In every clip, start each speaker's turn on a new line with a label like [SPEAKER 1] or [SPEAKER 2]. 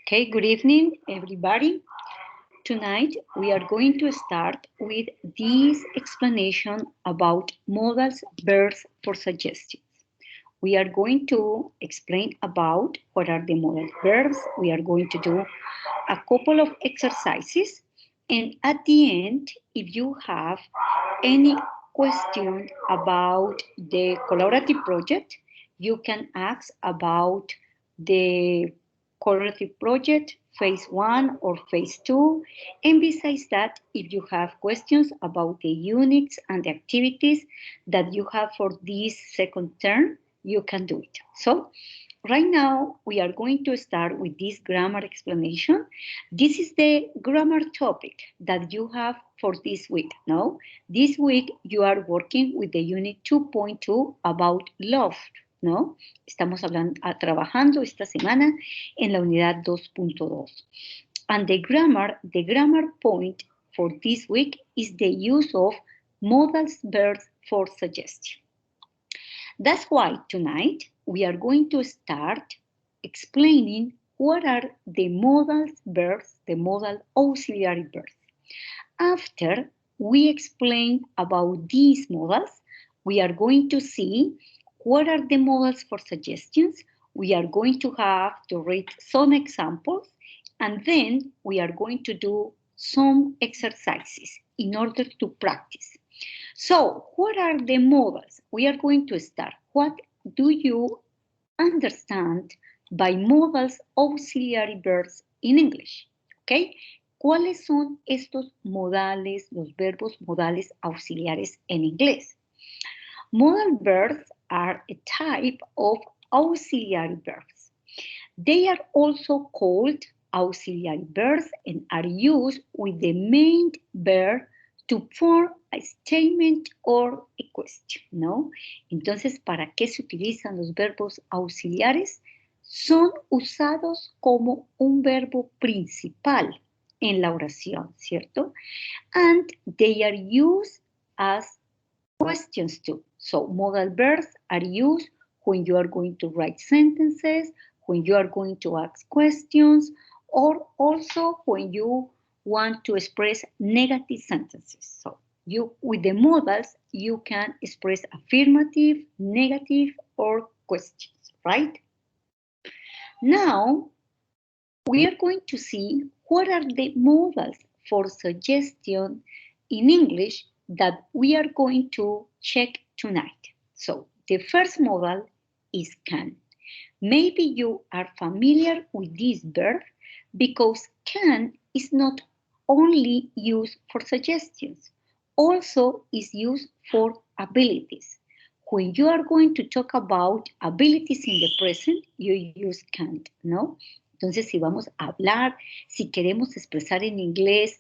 [SPEAKER 1] Okay, good evening, everybody. Tonight, we are going to start with this explanation about modals verbs for suggestions. We are going to explain about what are the modal verbs. We are going to do a couple of exercises. And at the end, if you have any question about the collaborative project, you can ask about the collaborative project, phase 1 or phase 2. And besides that, if you have questions about the units and the activities that you have for this second term, you can do it. So right now, we are going to start with this grammar explanation. This is the grammar topic that you have for this week. No, this week you are working with the unit 2.2 about love. ¿No? Estamos trabajando esta semana en la unidad 2.2. And the grammar point for this week is the use of modal verbs for suggestion. That's why tonight we are going to start explaining what are the modal verbs, the modal auxiliary verbs. After we explain about these modals, we are going to see what are the modals for suggestions. We are going to have to read some examples, and then we are going to do some exercises in order to practice. So, what are the modals? We are going to start. What do you understand by modals auxiliary verbs in English? Okay? ¿Cuáles son estos modales, los verbos modales auxiliares en inglés? Modal verbs are a type of auxiliary verbs. They are also called auxiliary verbs and are used with the main verb to form a statement or a question, ¿no? Entonces, ¿para qué se utilizan los verbos auxiliares? Son usados como un verbo principal en la oración, ¿cierto? And they are used as questions too. So, modal verbs are used when you are going to write sentences, when you are going to ask questions, or also when you want to express negative sentences. So, with the modals, you can express affirmative, negative, or questions, right? Now, we are going to see what are the modals for suggestion in English that we are going to check tonight. So, the first modal is can. Maybe you are familiar with this verb because can is not only used for suggestions, also is used for abilities. When you are going to talk about abilities in the present, you use can't, ¿no? Entonces, si vamos a hablar, si queremos expresar en inglés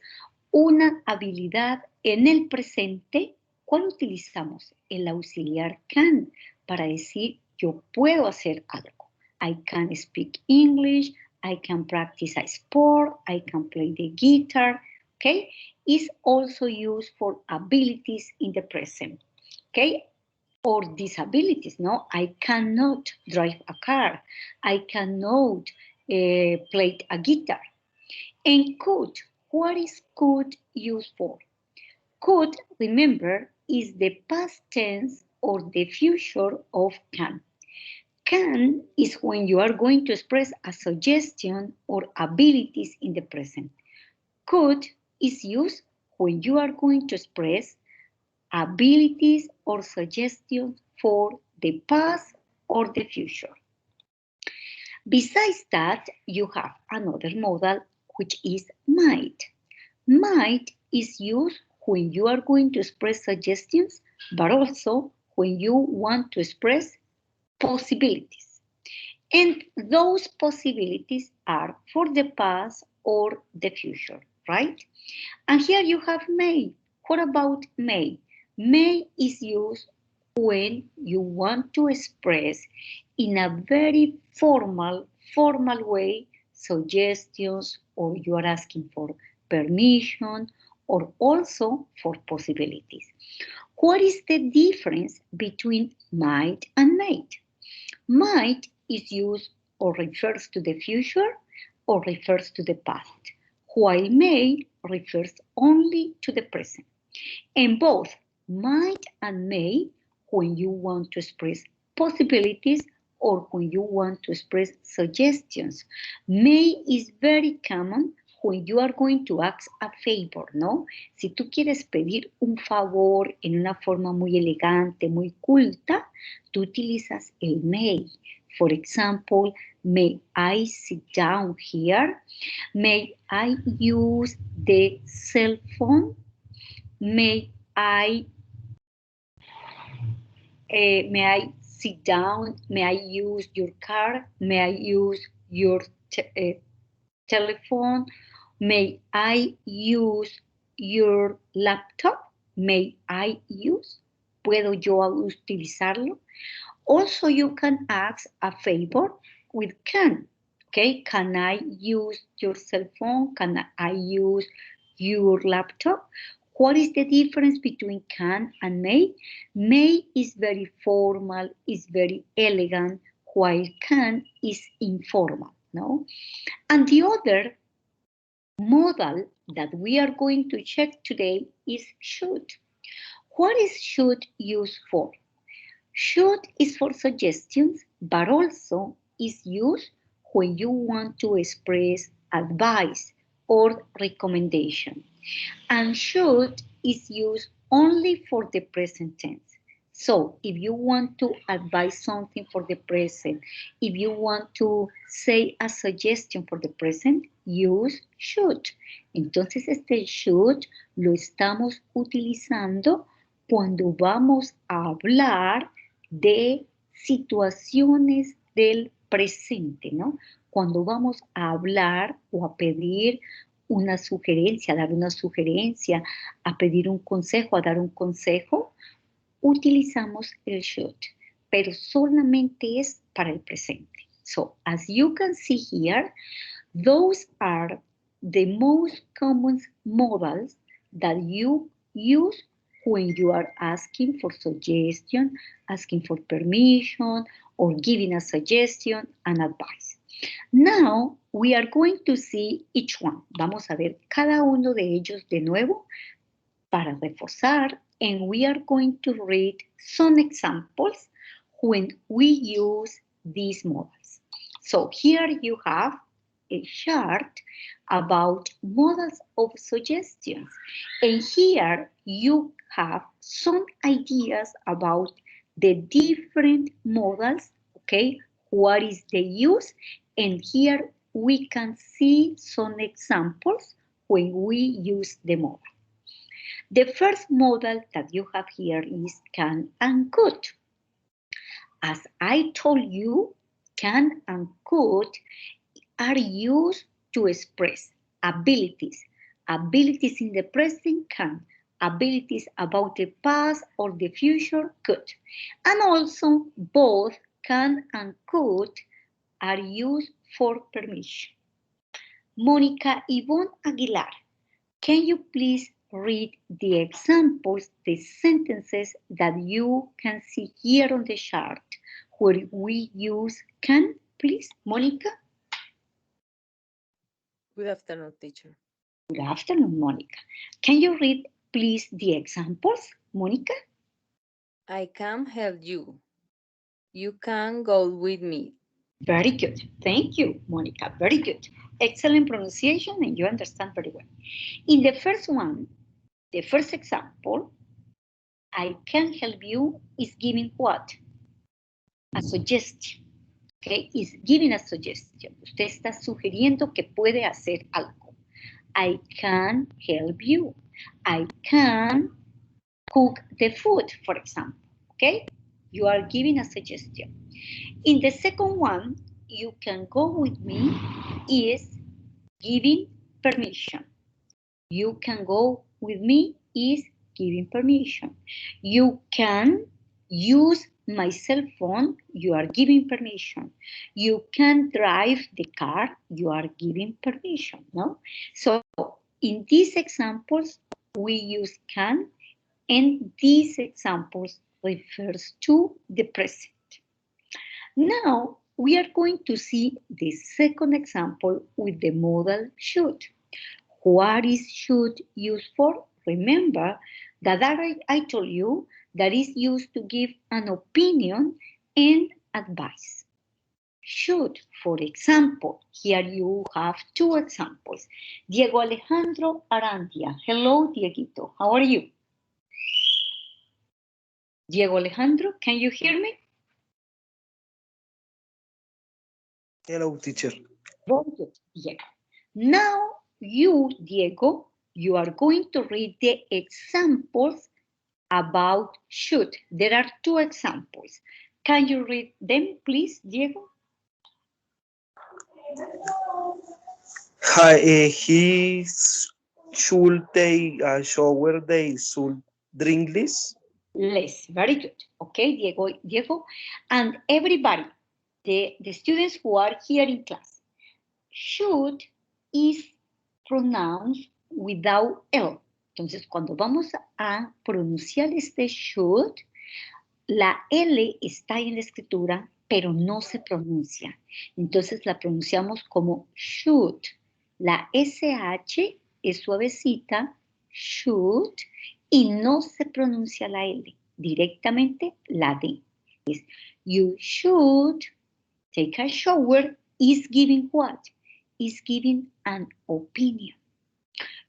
[SPEAKER 1] una habilidad en el presente, ¿cuál utilizamos? El auxiliar can para decir yo puedo hacer algo. I can speak English, I can practice a sport, I can play the guitar, okay? Is also used for abilities in the present, okay? Or disabilities, no? I cannot drive a car, I cannot play a guitar. And could, what is could used for? Could, remember, is the past tense or the future of can. Can is when you are going to express a suggestion or abilities in the present. Could is used when you are going to express abilities or suggestions for the past or the future. Besides that, you have another modal, which is might. Might is used when you are going to express suggestions, but also when you want to express possibilities. And those possibilities are for the past or the future, right? And here you have may. What about may? May is used when you want to express in a very formal way suggestions, or you are asking for permission, or also for possibilities. What is the difference between might and may? Might is used or refers to the future, or refers to the past, while may refers only to the present. And both might and may when you want to express possibilities or when you want to express suggestions. May is very common when you are going to ask a favor, ¿no? Si tú quieres pedir un favor en una forma muy elegante, muy culta, tú utilizas el may. For example, may I sit down here? May I use the cell phone? May I sit down? May I use your car? May I use your telephone? May I use your laptop? May I use? ¿Puedo yo utilizarlo? Also, you can ask a favor with can. Okay, can I use your cell phone? Can I use your laptop? What is the difference between can and may? May is very formal, is very elegant, while can is informal, no? And the other modal that we are going to check today is should. What is should used for? Should is for suggestions, but also is used when you want to express advice or recommendation. And should is used only for the present tense. So if you want to advise something for the present, if you want to say a suggestion for the present, use should. Entonces este should lo estamos utilizando cuando vamos a hablar de situaciones del presente, ¿no? Cuando vamos a hablar o a pedir una sugerencia, a dar una sugerencia, a pedir un consejo, a dar un consejo, utilizamos el should, pero solamente es para el presente. So, as you can see here, those are the most common modals that you use when you are asking for suggestion, asking for permission, or giving a suggestion and advice. Now, we are going to see each one. Vamos a ver cada uno de ellos de nuevo para reforzar, and we are going to read some examples when we use these modals. So here you have a chart about modals of suggestions, and here you have some ideas about the different modals, okay? What is the use? And here we can see some examples when we use the modal. The first modal that you have here is can and could. As I told you, can and could are used to express abilities. Abilities in the present can. Abilities about the past or the future could. And also both can and could are used for permission. Mónica Ivonne Aguilar, can you please read the examples, the sentences that you can see here on the chart where we use can, please, Mónica?
[SPEAKER 2] Good afternoon, teacher.
[SPEAKER 1] Good afternoon, Mónica. Can you read, please, the examples, Mónica?
[SPEAKER 2] I can help you. You can go with me.
[SPEAKER 1] Very good. Thank you, Mónica. Very good. Excellent pronunciation, and you understand very well. In the first one, the first example, I can help you is giving what? A suggestion. Okay, is giving a suggestion. Usted está sugiriendo que puede hacer algo. I can help you. I can cook the food, for example. Okay, you are giving a suggestion. In the second one, you can go with me is giving permission. You can go with me is giving permission. You can use my cell phone, you are giving permission. You can drive the car, you are giving permission, no? So in these examples, we use can, and these examples refers to the present. Now, we are going to see the second example with the modal should. What is should used for? Remember that I told you that is used to give an opinion and advice. Should, for example, here you have two examples. Diego Alejandro Arandia. Hello, Dieguito. How are you? Diego Alejandro, can you hear me?
[SPEAKER 3] Hello, teacher.
[SPEAKER 1] Very good, Diego. Now, you, Diego, you are going to read the examples about should. There are two examples. Can you read them, please, Diego?
[SPEAKER 3] He should take a shower. They should drink less.
[SPEAKER 1] Less. Very good. Okay, Diego. And everybody, the students who are here in class, should is pronounced without L. Entonces, cuando vamos a pronunciar este should, la L está en la escritura, pero no se pronuncia. Entonces la pronunciamos como should. La SH es suavecita, should, y no se pronuncia la L, directamente la D. Es you should take a shower is giving what? Is giving an opinion.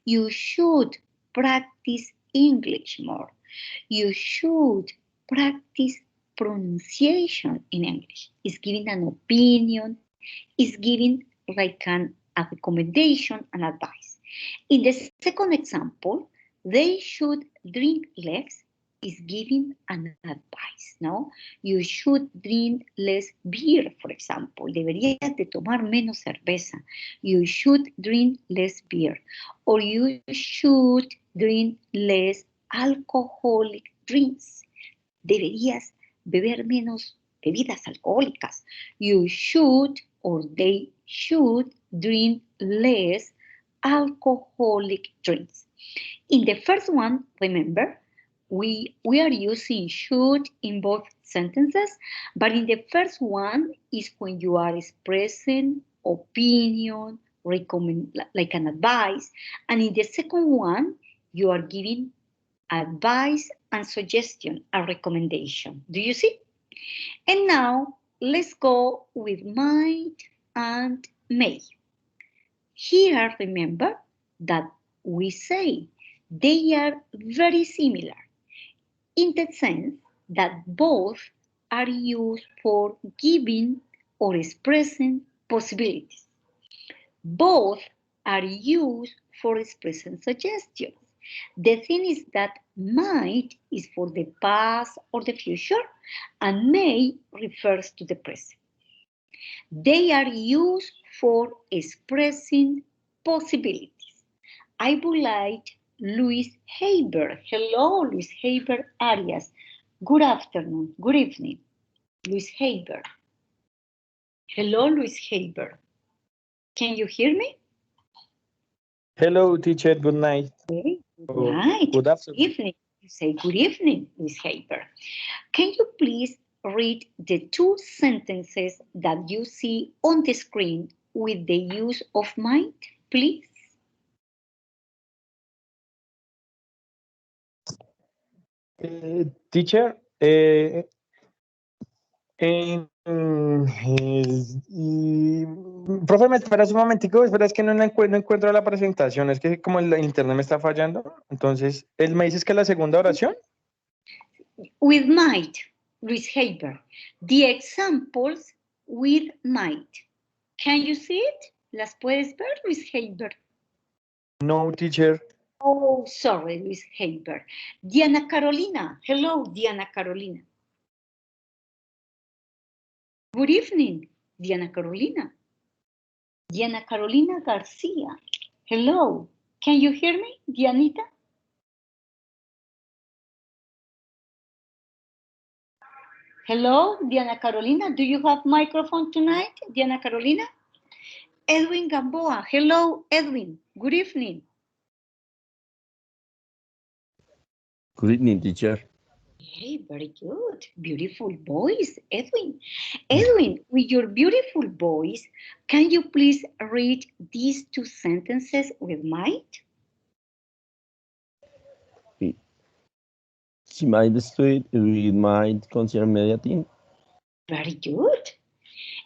[SPEAKER 1] You should practice English more. You should practice pronunciation in English. Is giving an opinion, is giving like a recommendation and advice. In the second example, they should drink less is giving an advice, ¿no? You should drink less beer, for example. Deberías de tomar menos cerveza. You should drink less beer. Or you should drink less alcoholic drinks. Deberías beber menos bebidas alcohólicas. You should or they should drink less alcoholic drinks. In the first one, remember, we are using should in both sentences, but in the first one is when you are expressing opinion, recommend, like an advice, and in the second one, you are giving advice and suggestion, a recommendation. Do you see? And now let's go with might and may. Here, remember that we say they are very similar in the sense that both are used for giving or expressing possibilities. Both are used for expressing suggestions. The thing is that might is for the past or the future, and may refers to the present. They are used for expressing possibilities. I would like Luis Haber. Hello, Luis Haber Arias. Good afternoon, good evening, Luis Haber. Hello, Luis Haber. Can you hear me?
[SPEAKER 4] Hello, teacher. Good night.
[SPEAKER 1] Okay, good night.
[SPEAKER 4] Good afternoon.
[SPEAKER 1] Good evening. You say good evening, Luis Haber. Can you please read the two sentences that you see on the screen with the use of might, please?
[SPEAKER 4] Teacher, profe, me esperas un momentico, espera, es que no encuentro la presentación, es que como el internet me está fallando, entonces, él me dice que la segunda oración.
[SPEAKER 1] With might, Luis Haber. The examples with might. Can you see it? ¿Las puedes ver, Luis Haber?
[SPEAKER 4] No, teacher.
[SPEAKER 1] Oh, sorry, Luis Haber. Diana Carolina. Hello, Diana Carolina. Good evening, Diana Carolina. Diana Carolina Garcia. Hello. Can you hear me, Dianita? Hello, Diana Carolina. Do you have microphone tonight, Diana Carolina? Edwin Gamboa. Hello, Edwin. Good evening.
[SPEAKER 5] Good evening, teacher.
[SPEAKER 1] Okay, very good. Beautiful voice, Edwin. Edwin, with your beautiful voice, can you please read these two sentences with might?
[SPEAKER 5] She might destroy it might consider mediating.
[SPEAKER 1] Very good.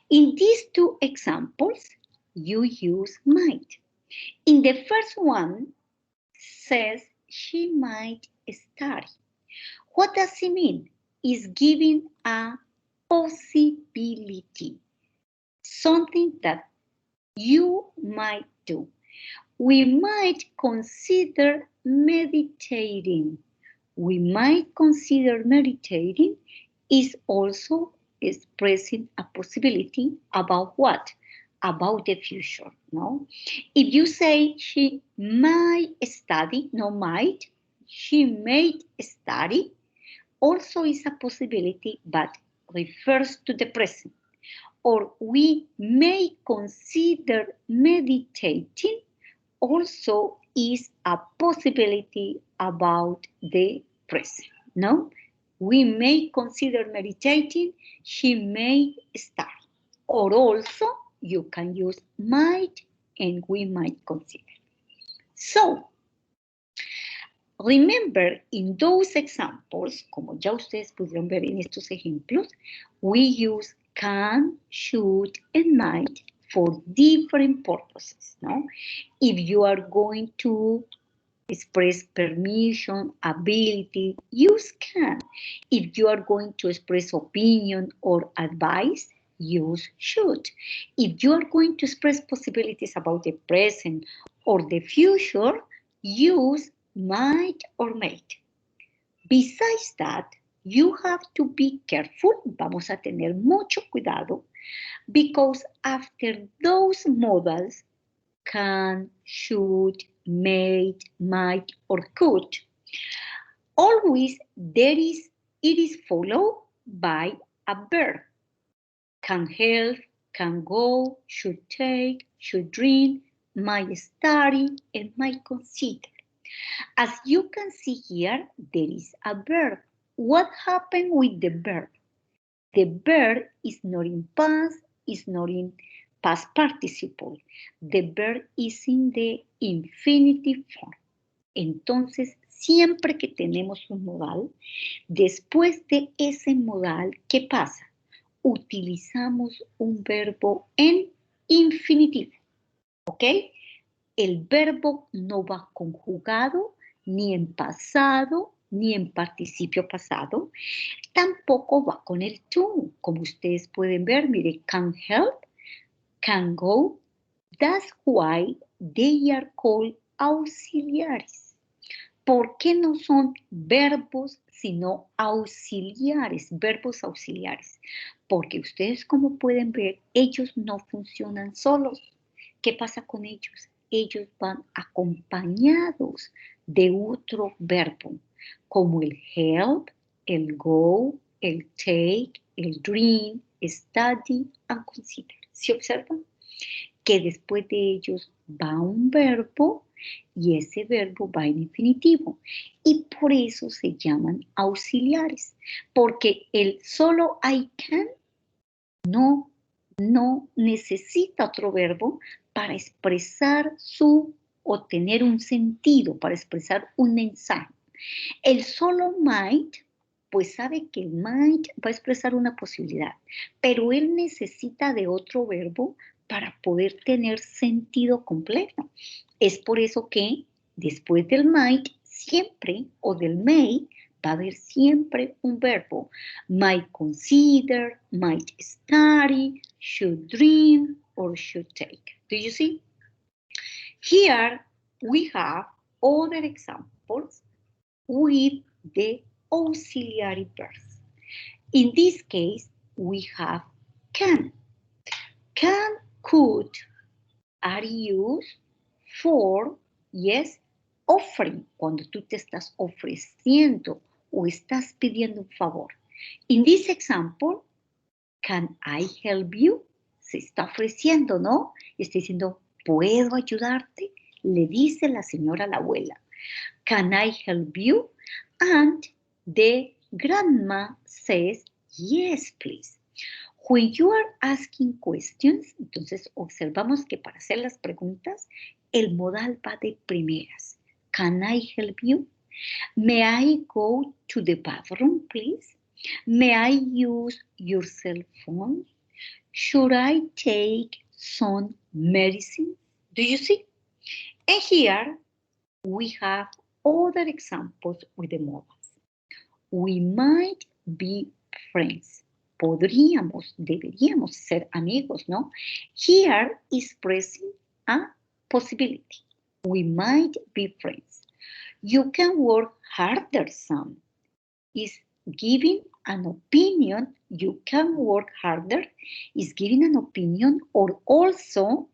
[SPEAKER 1] In these two examples, you use might. In the first one, says she might study. What does it mean? It's giving a possibility, something that you might do. We might consider meditating. We might consider meditating is also expressing a possibility about what? About the future, no? If you say she might study, no might, she may study, also is a possibility, but refers to the present. Or we may consider meditating, also is a possibility about the present, no? We may consider meditating, she may study. Or also, you can use might and we might consider. So, remember, in those examples, como ya ustedes pudieron ver en estos ejemplos, we use can, should, and might for different purposes, no? If you are going to express permission, ability, use can. If you are going to express opinion or advice, use should. If you are going to express possibilities about the present or the future, use might or may. Besides that, you have to be careful, vamos a tener mucho cuidado, because after those modals, can, should, may, might, or could, always it is followed by a verb. Can help, can go, should take, should drink, might study, and might consider. As you can see here, there is a verb. What happened with the verb? The verb is not in past, is not in past participle. The verb is in the infinitive form. Entonces, siempre que tenemos un modal, después de ese modal, ¿qué pasa? Utilizamos un verbo en infinitivo, ¿ok? El verbo no va conjugado ni en pasado ni en participio pasado, tampoco va con el to. Como ustedes pueden ver, mire, can help, can go. That's why they are called auxiliares. ¿Por qué no son verbos sino auxiliares, verbos auxiliares? Porque ustedes, como pueden ver, ellos no funcionan solos. ¿Qué pasa con ellos? Ellos van acompañados de otro verbo, como el help, el go, el take, el dream, study and consider. ¿Sí observan? Que después de ellos va un verbo y ese verbo va en infinitivo. Y por eso se llaman auxiliares, porque el solo I can no necesita otro verbo para expresar o tener un sentido, para expresar un mensaje. El solo might, pues sabe que el might va a expresar una posibilidad, pero él necesita de otro verbo para poder tener sentido completo. Es por eso que después del might siempre, o del may, va a haber siempre un verbo. Might consider, might study, should dream, or should take. Do you see? Here we have other examples with the auxiliary verbs. In this case, we have can. Can, could are used for, yes, offering, cuando tú te estás ofreciendo o estás pidiendo un favor. In this example, can I help you? Se está ofreciendo, ¿no? Está diciendo, ¿puedo ayudarte? Le dice la señora a la abuela. Can I help you? And the Grandma says, yes, please. When you are asking questions, entonces observamos que para hacer las preguntas, el modal va de primeras. Can I help you? May I go to the bathroom, please? May I use your cell phone? Should I take some medicine? Do you see? And here we have other examples with the modals. We might be friends. Podríamos, deberíamos ser amigos, ¿no? Here is present a possibility. We might be friends. You can work harder, Sam. Is giving an opinion. You can work harder. Is giving an opinion or also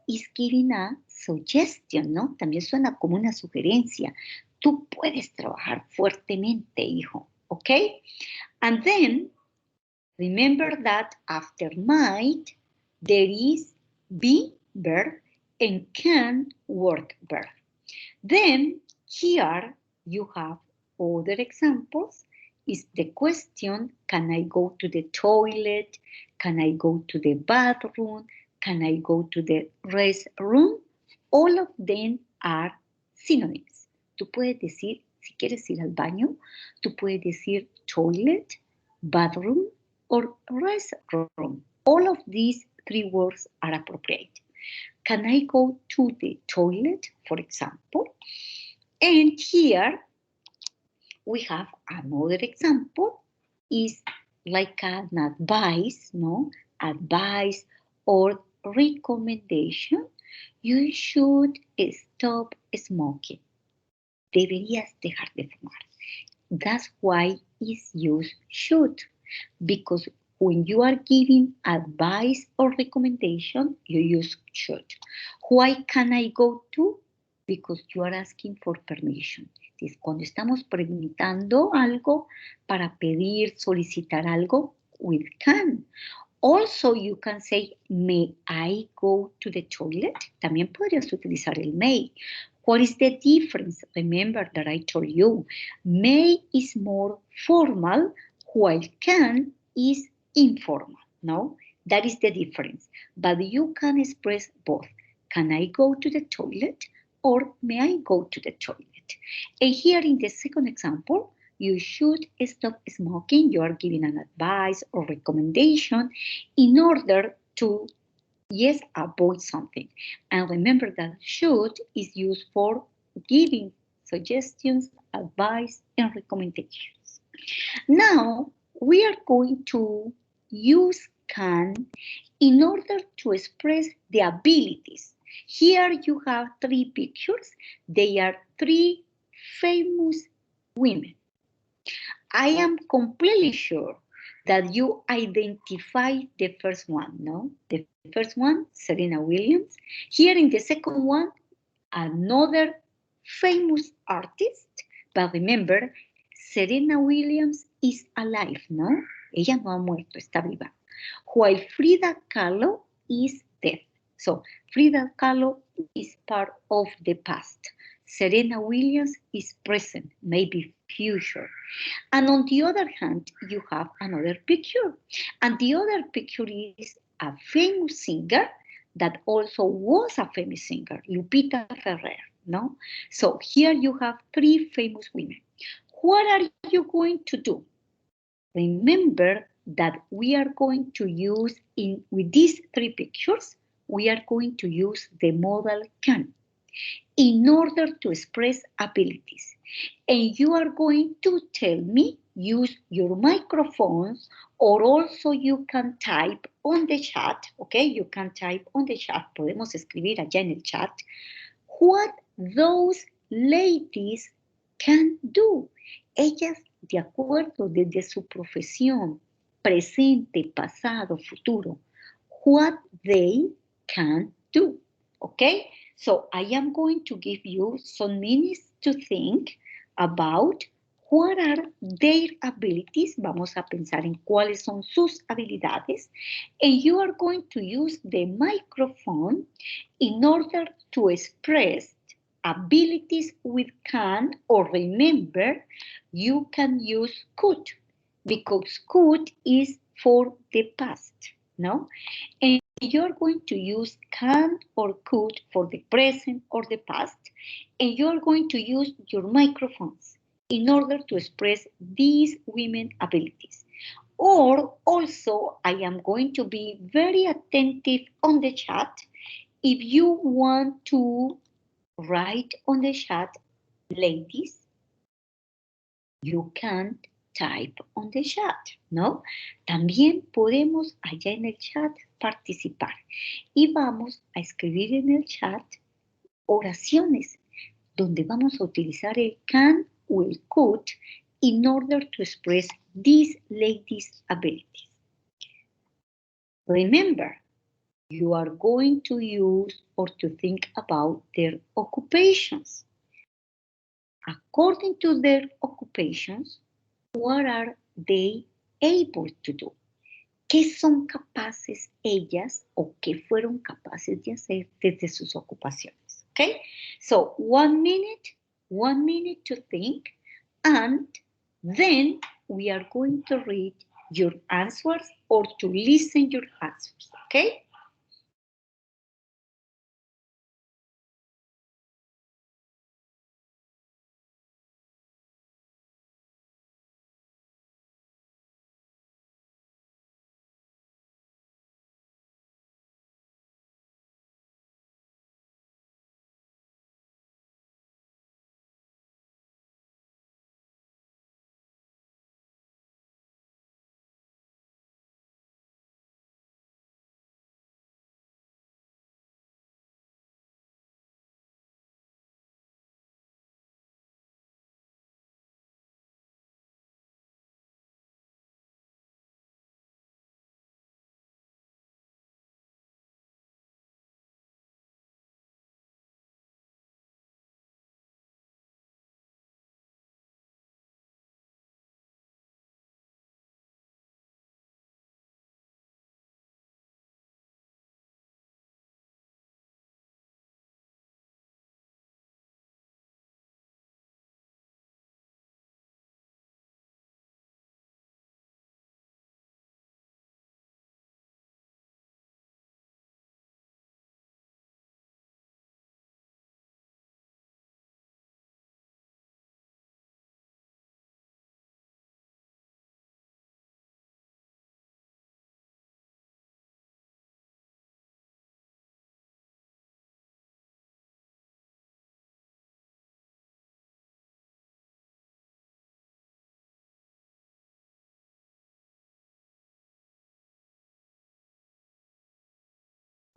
[SPEAKER 1] is giving a suggestion, ¿no? También suena como una sugerencia. Tú puedes trabajar fuertemente, hijo, ¿ok? And then, remember that after might, there is be verb and can work verb. Then, here you have other examples. Is the question, can I go to the toilet? Can I go to the bathroom? Can I go to the restroom? All of them are synonyms. Tú puedes decir, si quieres ir al baño, tú puedes decir toilet, bathroom, or restroom. All of these three words are appropriate. Can I go to the toilet, for example? And here we have another example. Is like an advice, no? Advice or recommendation. You should stop smoking. Deberías dejar de fumar. That's why it's used should. Because when you are giving advice or recommendation, you use should. Why can I go to? Because you are asking for permission. Entonces, cuando estamos preguntando algo para pedir, solicitar algo, with can. Also, you can say, may I go to the toilet? También podrías utilizar el may. What is the difference? Remember that I told you, may is more formal, while can is informal, no? That is the difference. But you can express both. Can I go to the toilet? Or may I go to the toilet? And here in the second example, you should stop smoking. You are giving an advice or recommendation in order to, yes, avoid something. And remember that should is used for giving suggestions, advice, and recommendations. Now, we are going to use can in order to express the abilities. Here you have three pictures. They are three famous women. I am completely sure that you identify the first one, no? The first one, Serena Williams. Here in the second one, another famous artist. But remember, Serena Williams is alive, no? Ella no ha muerto, está viva. While Frida Kahlo is dead. So Frida Kahlo is part of the past. Serena Williams is present, maybe future. And on the other hand, you have another picture. And the other picture is a famous singer that also was a famous singer, Lupita Ferrer, no? So here you have three famous women. What are you going to do? Remember that we are going to use, with these three pictures, we are going to use the modal can in order to express abilities. And you are going to tell me, use your microphones, or also you can type on the chat, okay? You can type on the chat, podemos escribir allá en el chat, what those ladies can do. Ellas, de acuerdo desde su profesión, presente, pasado, futuro, what they can do, okay? So I am going to give you some minutes to think about what are their abilities. Vamos a pensar en cuáles son sus habilidades. And you are going to use the microphone in order to express abilities with can, or remember, you can use could, because could is for the past, no? And you're going to use can or could for the present or the past, and you're going to use your microphones in order to express these women abilities. Or also, I am going to be very attentive on the chat. If you want to write on the chat, ladies, you can type on the chat, ¿no? También podemos allá en el chat participar y vamos a escribir en el chat oraciones donde vamos a utilizar el can o el could in order to express these ladies' abilities. Remember, you are going to use or to think about their occupations. According to their occupations, what are they able to do? ¿Qué son capaces ellas o qué fueron capaces de hacer desde sus ocupaciones? Okay, so 1 minute to think, and then we are going to read your answers or to listen your answers, okay?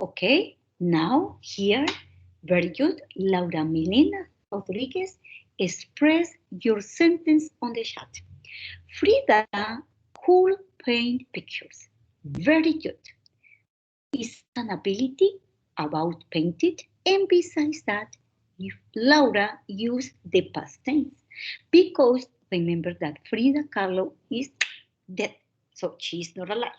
[SPEAKER 1] Okay, now here, very good. Laura Milena Rodriguez, express your sentence on the chat. Frida could paint pictures. Very good. Is an ability about painted, and besides that, if Laura used the past tense, because remember that Frida Kahlo is dead, so she's not alive.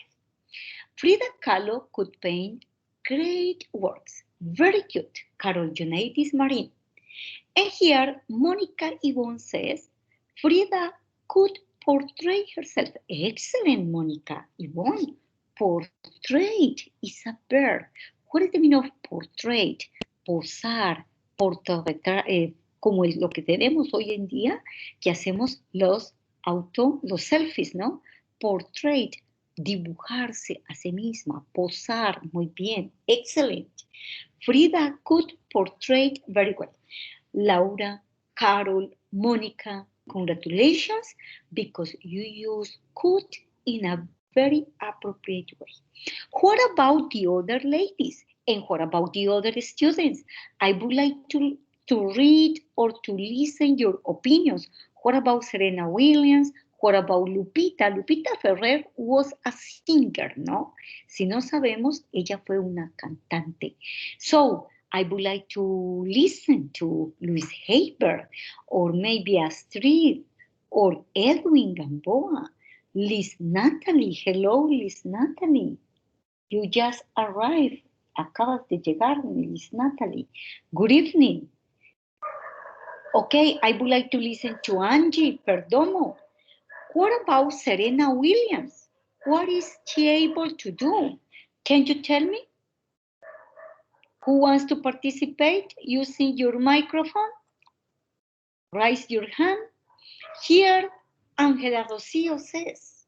[SPEAKER 1] Frida Kahlo could paint great works. Very good. Carol Jonaitis Marin. And here, Monica Yvonne says, Frida could portray herself. Excellent, Monica Yvonne. Portrait is a verb. What is the meaning of portrait? Posar, como es lo que tenemos hoy en día, que hacemos los selfies, ¿no? Portrait, dibujarse a sí misma, posar, muy bien, excellent. Frida could portray very well. Laura, Carol, Monica, congratulations, because you use could in a very appropriate way. What about the other ladies? And what about the other students? I would like to read or to listen your opinions. What about Serena Williams? What about Lupita? Lupita Ferrer was a singer, ¿no? Si no sabemos, ella fue una cantante. So, I would like to listen to Luis Haber, or maybe Astrid, or Edwin Gamboa. Liz Natalie, hello Liz Natalie. You just arrived. Acabas de llegar, Liz Natalie. Good evening. Okay, I would like to listen to Angie Perdomo. What about Serena Williams? What is she able to do? Can you tell me? Who wants to participate using your microphone? Raise your hand. Here, Angela Rocio says,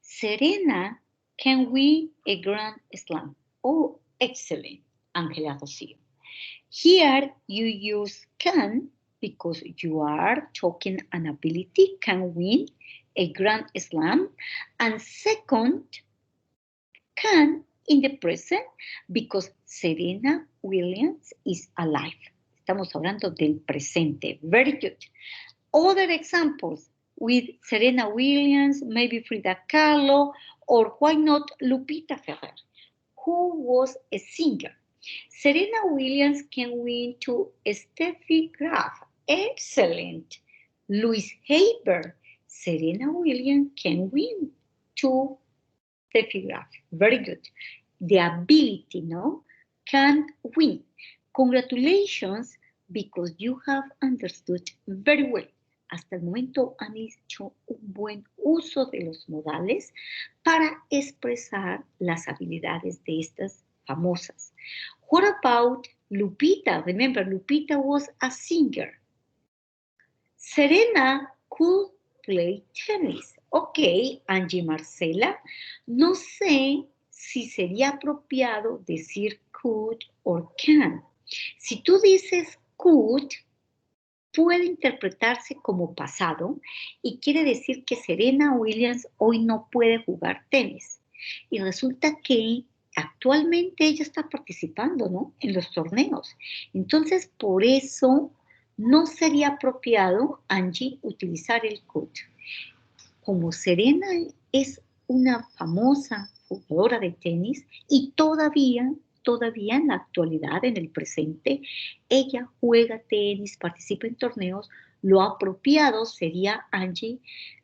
[SPEAKER 1] Serena can win a Grand Slam. Oh, excellent, Angela Rocio. Here, you use can because you are talking an ability can win a Grand Slam. And second, can in the present because Serena Williams is alive. Estamos hablando del presente. Very good. Other examples with Serena Williams, maybe Frida Kahlo, or why not Lupita Ferrer, who was a singer. Serena Williams can win to Steffi Graf. Excellent. Louise Haber. Serena Williams can win to Steffi Graf. Very good. The ability, no, can win. Congratulations, because you have understood very well. Hasta el momento han hecho un buen uso de los modales para expresar las habilidades de estas famosas. What about Lupita? Remember, Lupita was a singer. Serena could play tennis. Ok, Angie Marcela, no sé si sería apropiado decir could or can. Si tú dices could, puede interpretarse como pasado y quiere decir que Serena Williams hoy no puede jugar tenis. Y resulta que actualmente ella está participando, ¿no?, en los torneos. Entonces, por eso no sería apropiado, Angie, utilizar el could. Como Serena es una famosa jugadora de tenis y todavía en la actualidad, en el presente, ella juega tenis, participa en torneos, lo apropiado sería, Angie,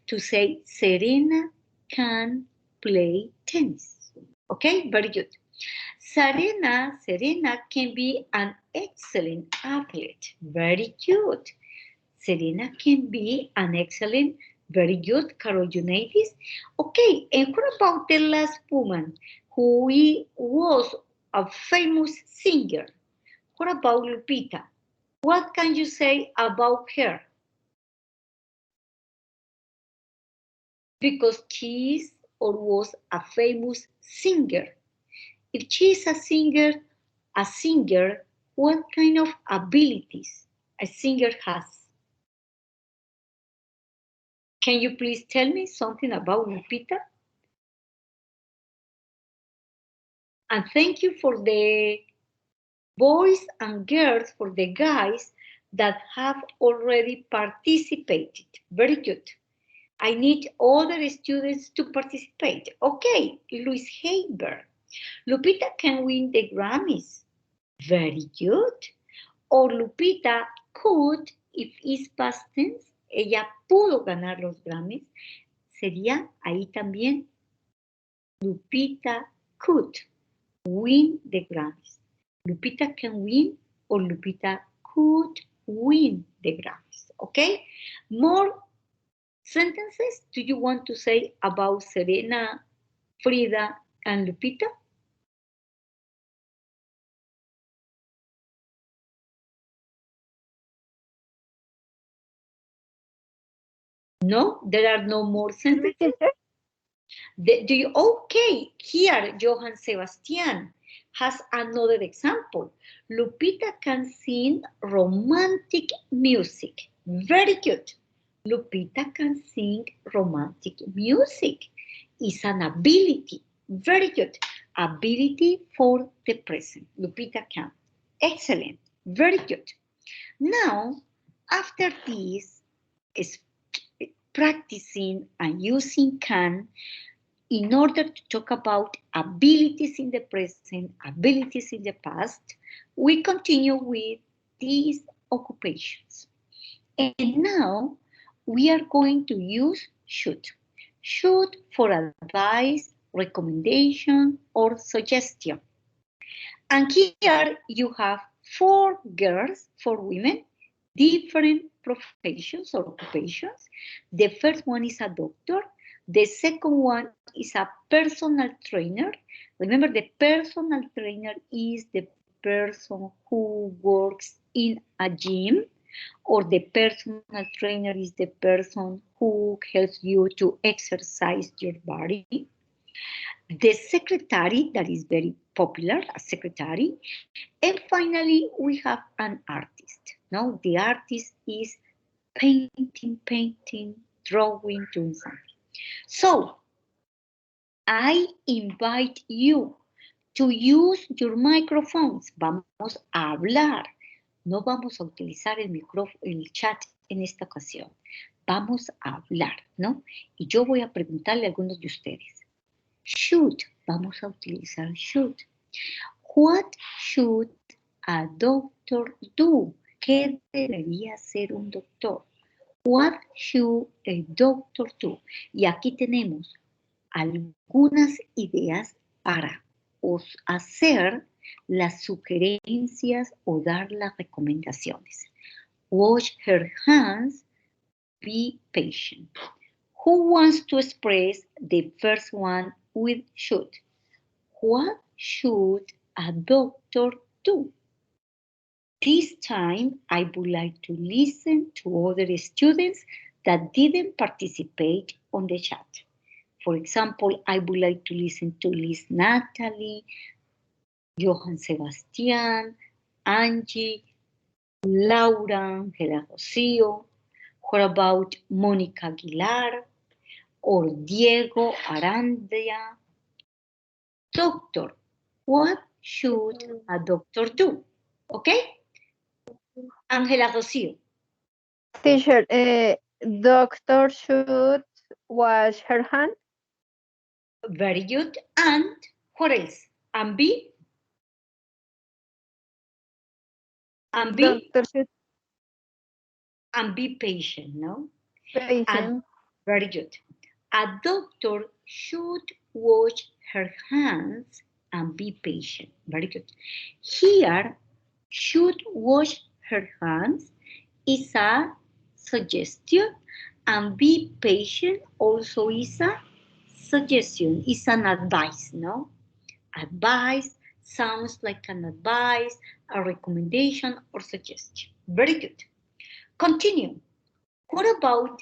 [SPEAKER 1] to say Serena can play tennis. Okay, very good. Serena can be an excellent athlete. Very good. Serena can be an excellent, very good, Carol Unitas. Okay, and what about the last woman who was a famous singer? What about Lupita? What can you say about her? Because she is or was a famous singer. If she is a singer, what kind of abilities a singer has? Can you please tell me something about Lupita? And thank you for the boys and girls, for the guys that have already participated. Very good. I need other students to participate. Okay, Louise Haber. Lupita can win the Grammys. Very good. Or Lupita could, if it's past tense, ella pudo ganar los Grammys. Sería ahí también Lupita could win the Grammys. Lupita can win or Lupita could win the Grammys. Okay? More sentences do you want to say about Serena, Frida, and Lupita? No, there are no more sentences. Okay, here Johann Sebastian has another example. Lupita can sing romantic music. Very good. Lupita can sing romantic music. It's an ability. Very good. Ability for the present. Lupita can. Excellent. Very good. Now, after this, is practicing and using can in order to talk about abilities in the present, abilities in the past, we continue with these occupations. And now we are going to use should. Should for advice, recommendation, or suggestion. And here you have 4 girls, 4 women. different professions or occupations. The first one is a doctor. The second one is a personal trainer. Remember, the personal trainer is the person who works in a gym, or the personal trainer is the person who helps you to exercise your body. The secretary, that is very popular, a secretary. And finally, we have an artist. Now, the artist is painting, drawing, doing something. So, I invite you to use your microphones. Vamos a hablar. No vamos a utilizar el chat en esta ocasión. Vamos a hablar, ¿no? Y yo voy a preguntarle a algunos de ustedes. Should, vamos a utilizar should. What should a doctor do? ¿Qué debería hacer un doctor? What should a doctor do? Y aquí tenemos algunas ideas para hacer las sugerencias o dar las recomendaciones. Wash her hands, be patient. Who wants to express the first one with should? What should a doctor do? This time, I would like to listen to other students that didn't participate on the chat. For example, I would like to listen to Liz Natalie, Johan Sebastián, Angie, Laura, Ángela Rocío. What about Mónica Aguilar or Diego Arandia? Doctor, what should a doctor do? Okay? Ángela Rocío.
[SPEAKER 6] Teacher, doctor should wash her hand.
[SPEAKER 1] Very good. And what else? And be? And be?
[SPEAKER 6] Doctor should
[SPEAKER 1] And be patient, no?
[SPEAKER 6] patient.
[SPEAKER 1] Very good. A doctor should wash her hands and be patient. Very good. Here, should wash her hands is a suggestion, and be patient also is a suggestion, is an advice, no? Advice sounds like an advice, a recommendation, or suggestion. Very good. Continue. What about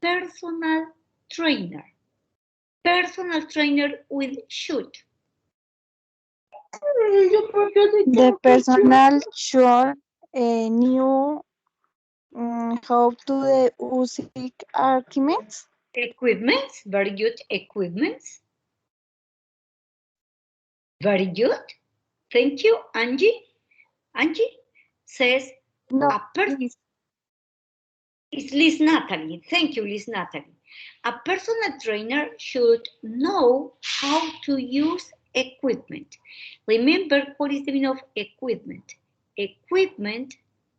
[SPEAKER 1] personal trainer? Personal trainer with should.
[SPEAKER 7] The personal should knew how to use arguments.
[SPEAKER 1] Equipments, very good. Equipments. Very good. Thank you, Angie. Angie says
[SPEAKER 7] No,
[SPEAKER 1] a person.
[SPEAKER 7] please.
[SPEAKER 1] It's Liz Natalie. Thank you, Liz Natalie. A personal trainer should know how to use equipment. Remember, what is the meaning of equipment? Equipment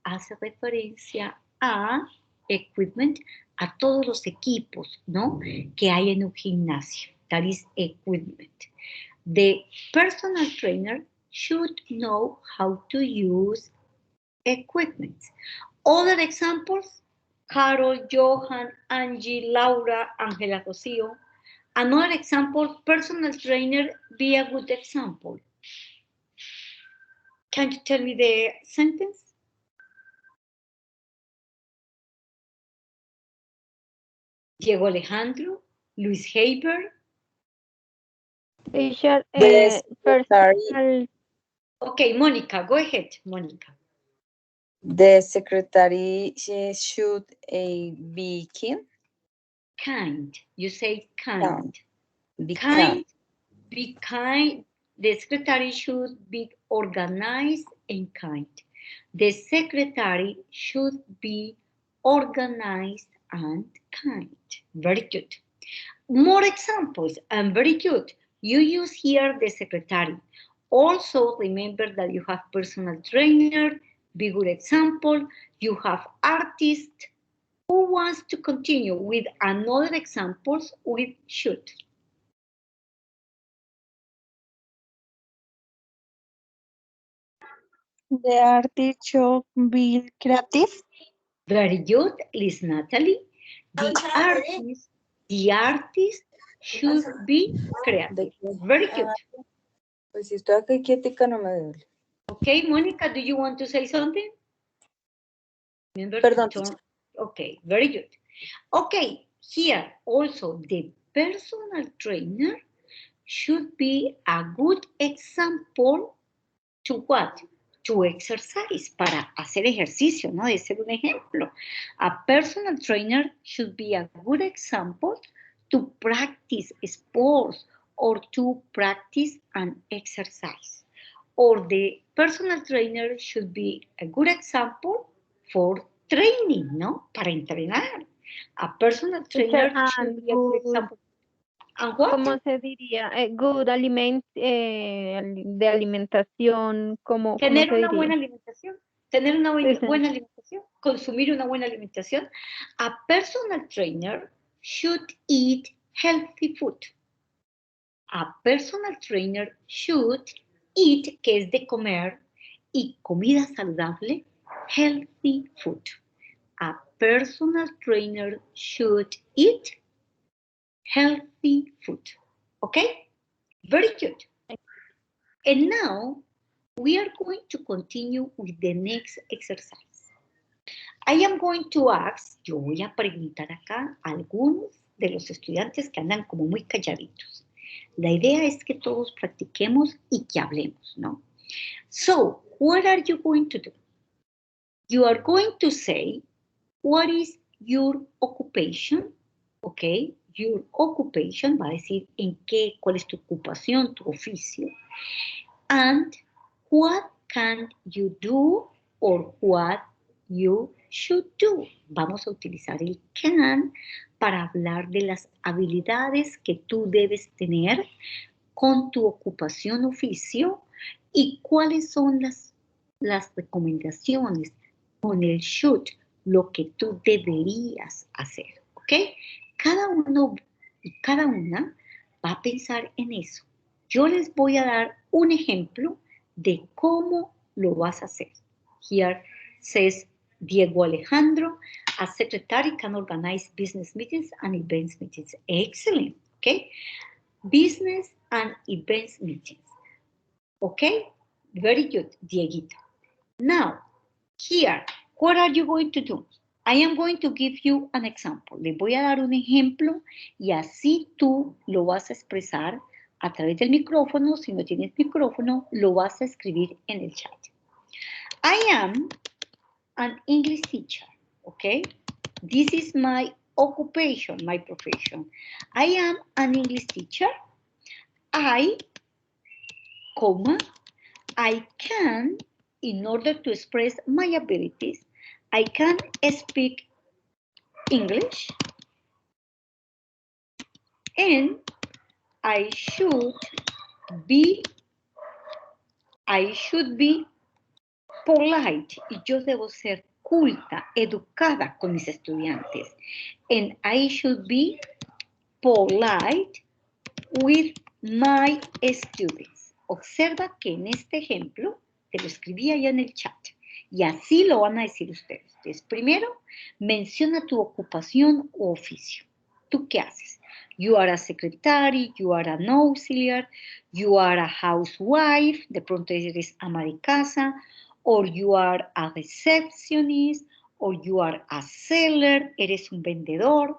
[SPEAKER 1] hace referencia a equipment, a todos los equipos, ¿no? Que hay en un gimnasio. That is equipment. The personal trainer should know how to use equipment. Other examples? Carol, Johan, Angie, Laura, Ángela Rocío. Another example, personal trainer, be a good example. Can you tell me the sentence? Diego Alejandro, Luis Haber.
[SPEAKER 6] Teacher,
[SPEAKER 2] The secretary,
[SPEAKER 6] personal,
[SPEAKER 1] Okay, Monica, go ahead, Monica.
[SPEAKER 2] the secretary she should be kind.
[SPEAKER 1] Kind, you say kind.
[SPEAKER 2] Be
[SPEAKER 1] Kind, be kind. The secretary should be organized and kind. The secretary should be organized and kind. Very good. More examples, and very good. You use here the secretary. Also, remember that you have personal trainer, be good example. You have artist. Who wants to continue with another examples with should?
[SPEAKER 7] The artist should be creative.
[SPEAKER 1] Very good, Liz Natalie. The artist should be creative. Very good.
[SPEAKER 2] Pues si estoy aquí quietica no me duele.
[SPEAKER 1] Okay, Monica, do you want to say something? Remember
[SPEAKER 2] Perdón.
[SPEAKER 1] to turn. Okay, very good. Okay, here also the personal trainer should be a good example to what? To exercise, para hacer ejercicio, ¿no? De ser un ejemplo. A personal trainer should be a good example to practice sports or to practice an exercise. Or the personal trainer should be a good example for training, ¿no? Para entrenar. A personal trainer should be a good example. And what?
[SPEAKER 6] ¿Cómo se diría? Good de alimentación, ¿cómo
[SPEAKER 1] Tener
[SPEAKER 6] se
[SPEAKER 1] una
[SPEAKER 6] diría?
[SPEAKER 1] buena alimentación. Tener una
[SPEAKER 6] Sí, sí.
[SPEAKER 1] buena alimentación. Consumir una buena alimentación. A personal trainer should eat healthy food. A personal trainer should eat, que es de comer, y comida saludable, healthy food. A personal trainer should eat healthy food. Okay? Very good. And now we are going to continue with the next exercise. I am going to ask, yo voy a preguntar acá a algunos de los estudiantes que andan como muy calladitos. La idea es que todos practiquemos y que hablemos, ¿no? So, what are you going to do? You are going to say, what is your occupation? Okay, your occupation va a decir en qué, cuál es tu ocupación, tu oficio. And what can you do or what you should do. Vamos a utilizar el can para hablar de las habilidades que tú debes tener con tu ocupación oficio y cuáles son las recomendaciones con el should, lo que tú deberías hacer, ¿ok? Cada uno y cada una va a pensar en eso. Yo les voy a dar un ejemplo de cómo lo vas a hacer. Here says Diego Alejandro, a secretary can organize business meetings and events meetings. Excellent, okay? Business and events meetings. Okay? Very good, Dieguito. Now, here, what are you going to do? I am going to give you an example. Les voy a dar un ejemplo y así tú lo vas a expresar a través del micrófono. Si no tienes micrófono, lo vas a escribir en el chat. I am an English teacher, okay? This is my occupation, my profession. I am an English teacher. I can, in order to express my abilities, I can speak English and I should be polite. Y yo debo ser culta, educada con mis estudiantes. And I should be polite with my students. Observa que en este ejemplo, te lo escribí allá en el chat, y así lo van a decir ustedes. Entonces, primero, menciona tu ocupación o oficio. ¿Tú qué haces? You are a secretary, you are an auxiliar, you are a housewife, de pronto eres ama de casa, or you are a receptionist, or you are a seller, eres un vendedor.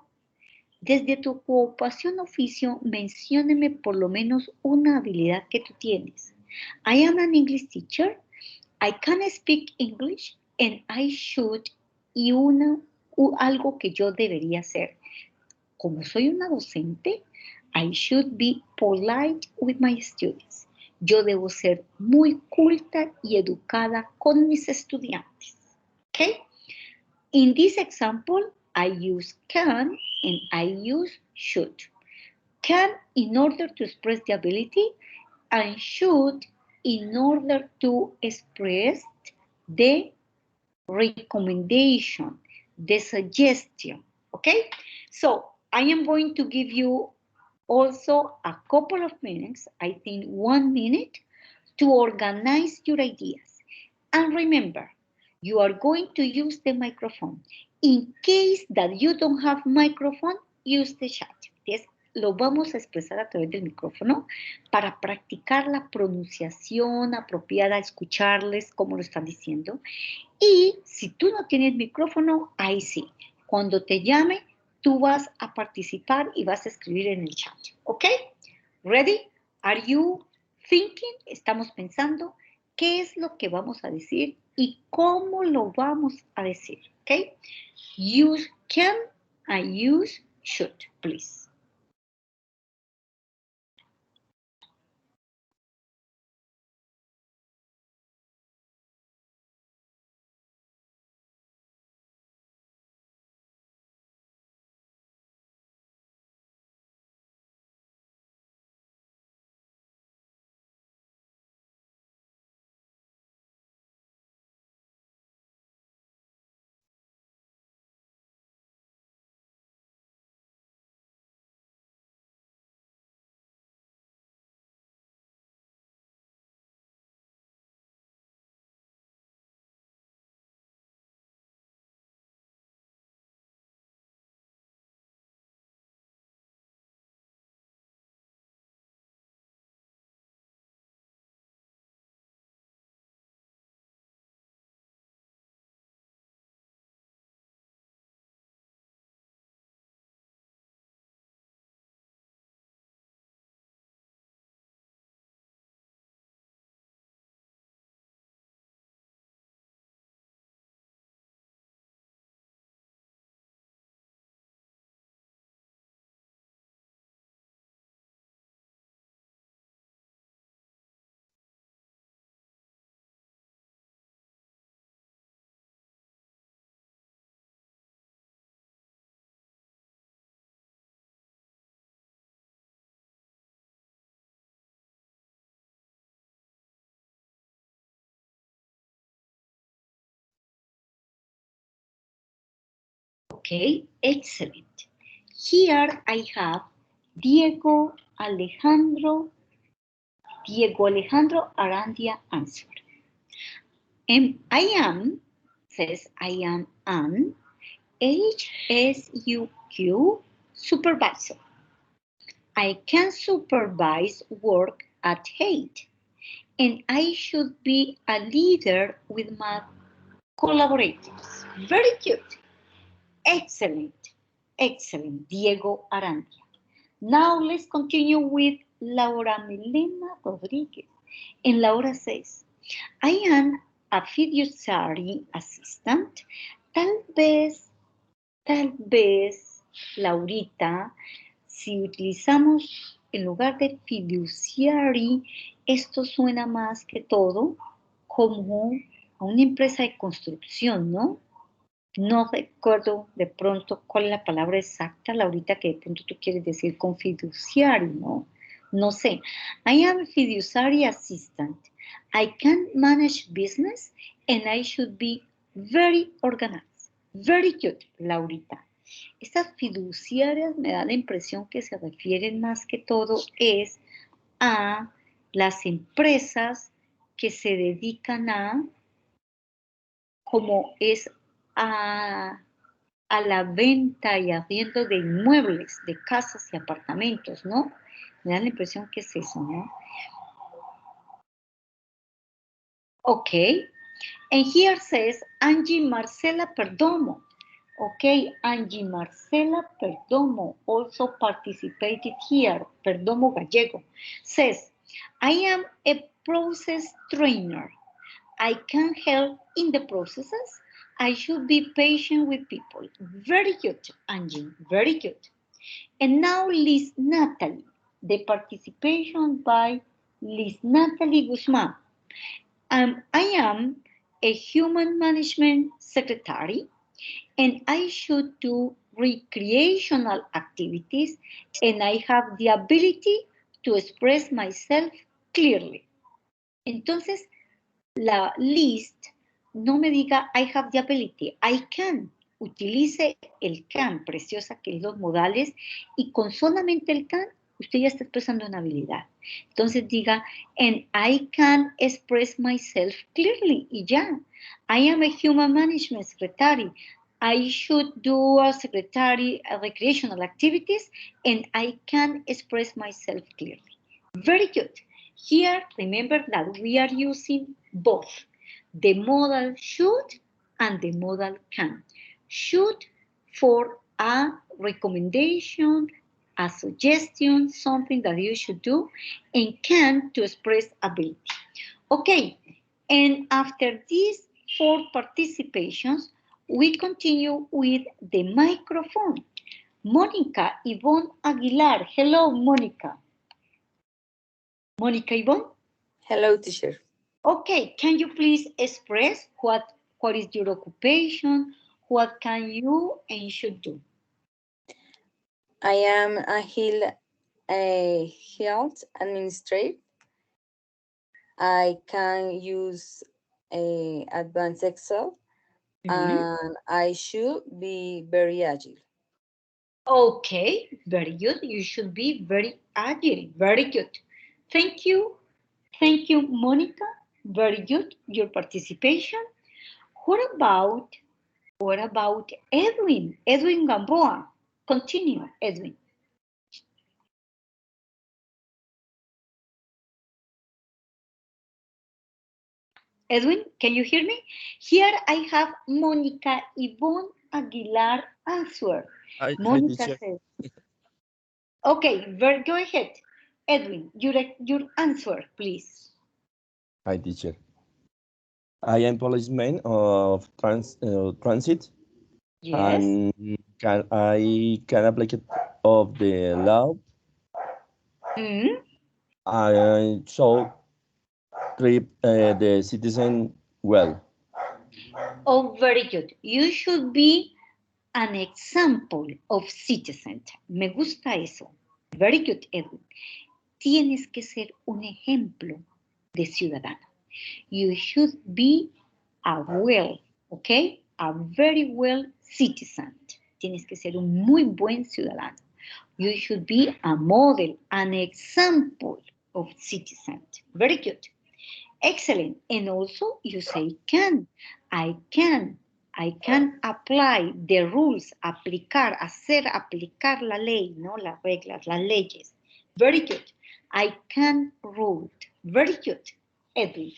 [SPEAKER 1] Desde tu ocupación oficio, mencióneme por lo menos una habilidad que tú tienes. I am an English teacher. I can speak English and I should, y algo que yo debería hacer. Como soy una docente, I should be polite with my students. Yo debo ser muy culta y educada con mis estudiantes. Okay? In this example, I use can and I use should. Can in order to express the ability and should in order to express the recommendation, the suggestion, okay? So I am going to give you also a couple of minutes, I think 1 minute, to organize your ideas. And remember, You are going to use the microphone. In case that you don't have microphone, use the chat. Entonces, lo vamos a expresar a través del micrófono para practicar la pronunciación apropiada, escucharles cómo lo están diciendo. Y si tú no tienes micrófono, ahí sí. Cuando te llame, tú vas a participar y vas a escribir en el chat. ¿Ok? Ready? Are you thinking? Estamos pensando qué es lo que vamos a decir y cómo lo vamos a decir. ¿Ok? Use can and use should, please. Okay, excellent. Here I have Diego Alejandro Arandia answer. I am, says I am an HSUQ supervisor. I can supervise work at 8, and I should be a leader with my collaborators. Very cute. Excellent, excellent, Diego Arandia. Now let's continue with Laura Milena Rodriguez. And Laura says, I am a fiduciary assistant. Tal vez, Laurita, si utilizamos en lugar de fiduciary, esto suena más que todo como a una empresa de construcción, ¿no? No recuerdo de pronto cuál es la palabra exacta, Laurita, que de pronto tú quieres decir con fiduciario, ¿no? No sé. I am a fiduciary assistant. I can manage business and I should be very organized. Very cute, Laurita. Estas fiduciarias me da la impresión que se refieren más que todo es a las empresas que se dedican a, como es a la venta y arriendo de inmuebles, de casas y apartamentos, ¿no? Me da la impresión que es eso, ¿no? Okay. And here says Angie Marcela Perdomo. Okay, Angie Marcela Perdomo also participated here. Perdomo Gallego says, I am a process trainer. I can help in the processes. I should be patient with people. Very cute, Angie, very cute. And now Liz Natalie, the participation by Liz Natalie Guzman. I am a human management secretary, and I should do recreational activities, and I have the ability to express myself clearly. Entonces, la list no me diga I have the ability, I can. Utilice el can, preciosa, que es los modales, y con solamente el can Usted ya está expresando una habilidad. Entonces diga, and I can express myself clearly. Y ya. I am a human management secretary. I should do a secretary recreational activities and I can express myself clearly. Very good. Here, remember that we are using both the modal should and the modal can. Should for a recommendation, a suggestion, something that you should do, and can to express ability. Okay, and after these 4 participations, we continue with the microphone. Monica Yvonne Aguilar. Hello, Monica. Monica Yvonne?
[SPEAKER 2] Hello, teacher.
[SPEAKER 1] Okay, can you please express what is your occupation, what can you and should do?
[SPEAKER 2] I am a health administrator. I can use a advanced Excel, and I should be very agile.
[SPEAKER 1] Okay, very good. You should be very agile. Very good. Thank you. Thank you, Monica. Very good, your participation. What about Edwin? Edwin Gamboa. Continue, Edwin. Edwin, can you hear me? Here I have Monica Yvonne Aguilar answer.
[SPEAKER 5] Hi,
[SPEAKER 1] Monica
[SPEAKER 5] teacher.
[SPEAKER 1] says, okay, go ahead. Edwin, your answer, please.
[SPEAKER 5] Hi, teacher. I am policeman of transit,
[SPEAKER 1] Yes.
[SPEAKER 5] and I can apply it of the law.
[SPEAKER 1] Mm.
[SPEAKER 5] I so treat the citizen well.
[SPEAKER 1] Oh, very good. You should be an example of citizen. Me gusta eso. Very good, Edwin. Tienes que ser un ejemplo de ciudadano. You should be a well, okay? A very well citizen. Tienes que ser un muy buen ciudadano. You should be a model, an example of citizen. Very good. Excellent. And also you say can. I can apply the rules, aplicar, hacer aplicar la ley, ¿no? Las reglas, las leyes. Very good. I can rule. Very good. Edwin.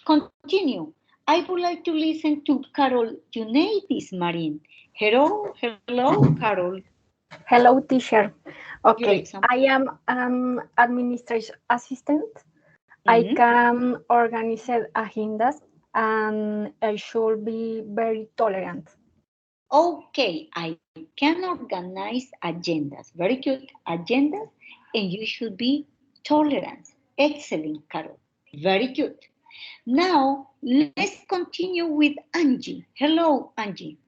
[SPEAKER 1] Continue. I would like to listen to Carol Junaitis Marin. Hello, Carol.
[SPEAKER 8] Hello, teacher.
[SPEAKER 1] Your
[SPEAKER 8] Okay,
[SPEAKER 1] example.
[SPEAKER 8] I am administration assistant. I can organize agendas and I should be very tolerant.
[SPEAKER 1] Okay, I can organize agendas. Very good. Agendas, and you should be tolerant. Excellent, Carol. Very good. Now, let's continue with Angie. Hello, Angie.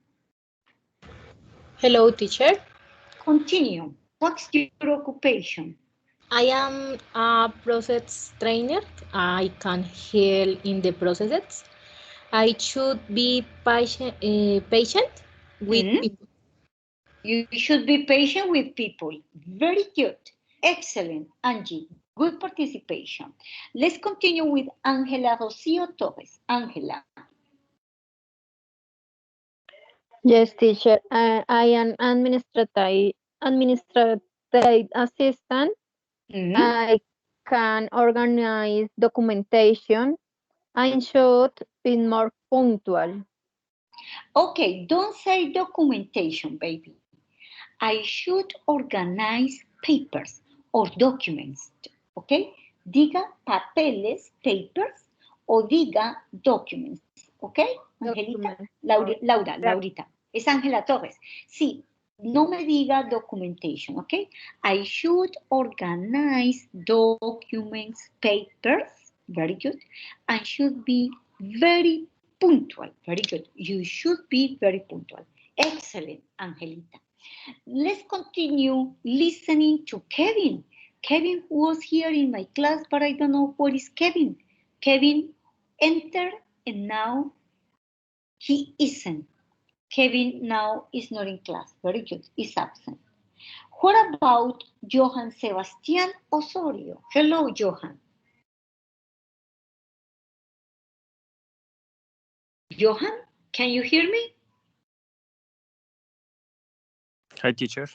[SPEAKER 9] Hello, teacher.
[SPEAKER 1] Continue. What's your occupation?
[SPEAKER 9] I am a process trainer. I can help in the processes. I should be patient with people.
[SPEAKER 1] You should be patient with people. Very good. Excellent, Angie. Good participation. Let's continue with Angela Rocio Torres. Angela.
[SPEAKER 6] Yes, teacher. I am administrative assistant. I can organize documentation. I should be more punctual.
[SPEAKER 1] Okay, don't say documentation, baby. I should organize papers or documents. Okay? Diga papeles, papers, o diga documents. Okay, Angelita? Laurita. Es Ángela Torres. Sí, no me diga documentation, okay? I should organize documents, papers, very good, and should be very punctual, very good. You should be very punctual. Excellent, Angelita. Let's continue listening to Kevin. Kevin was here in my class, but I don't know what is Kevin. Kevin entered and now he isn't. Kevin now is not in class. Very good. Is absent. What about Johan Sebastián Osorio? Hello, Johan. Johan, can you hear me?
[SPEAKER 10] Hi, teacher.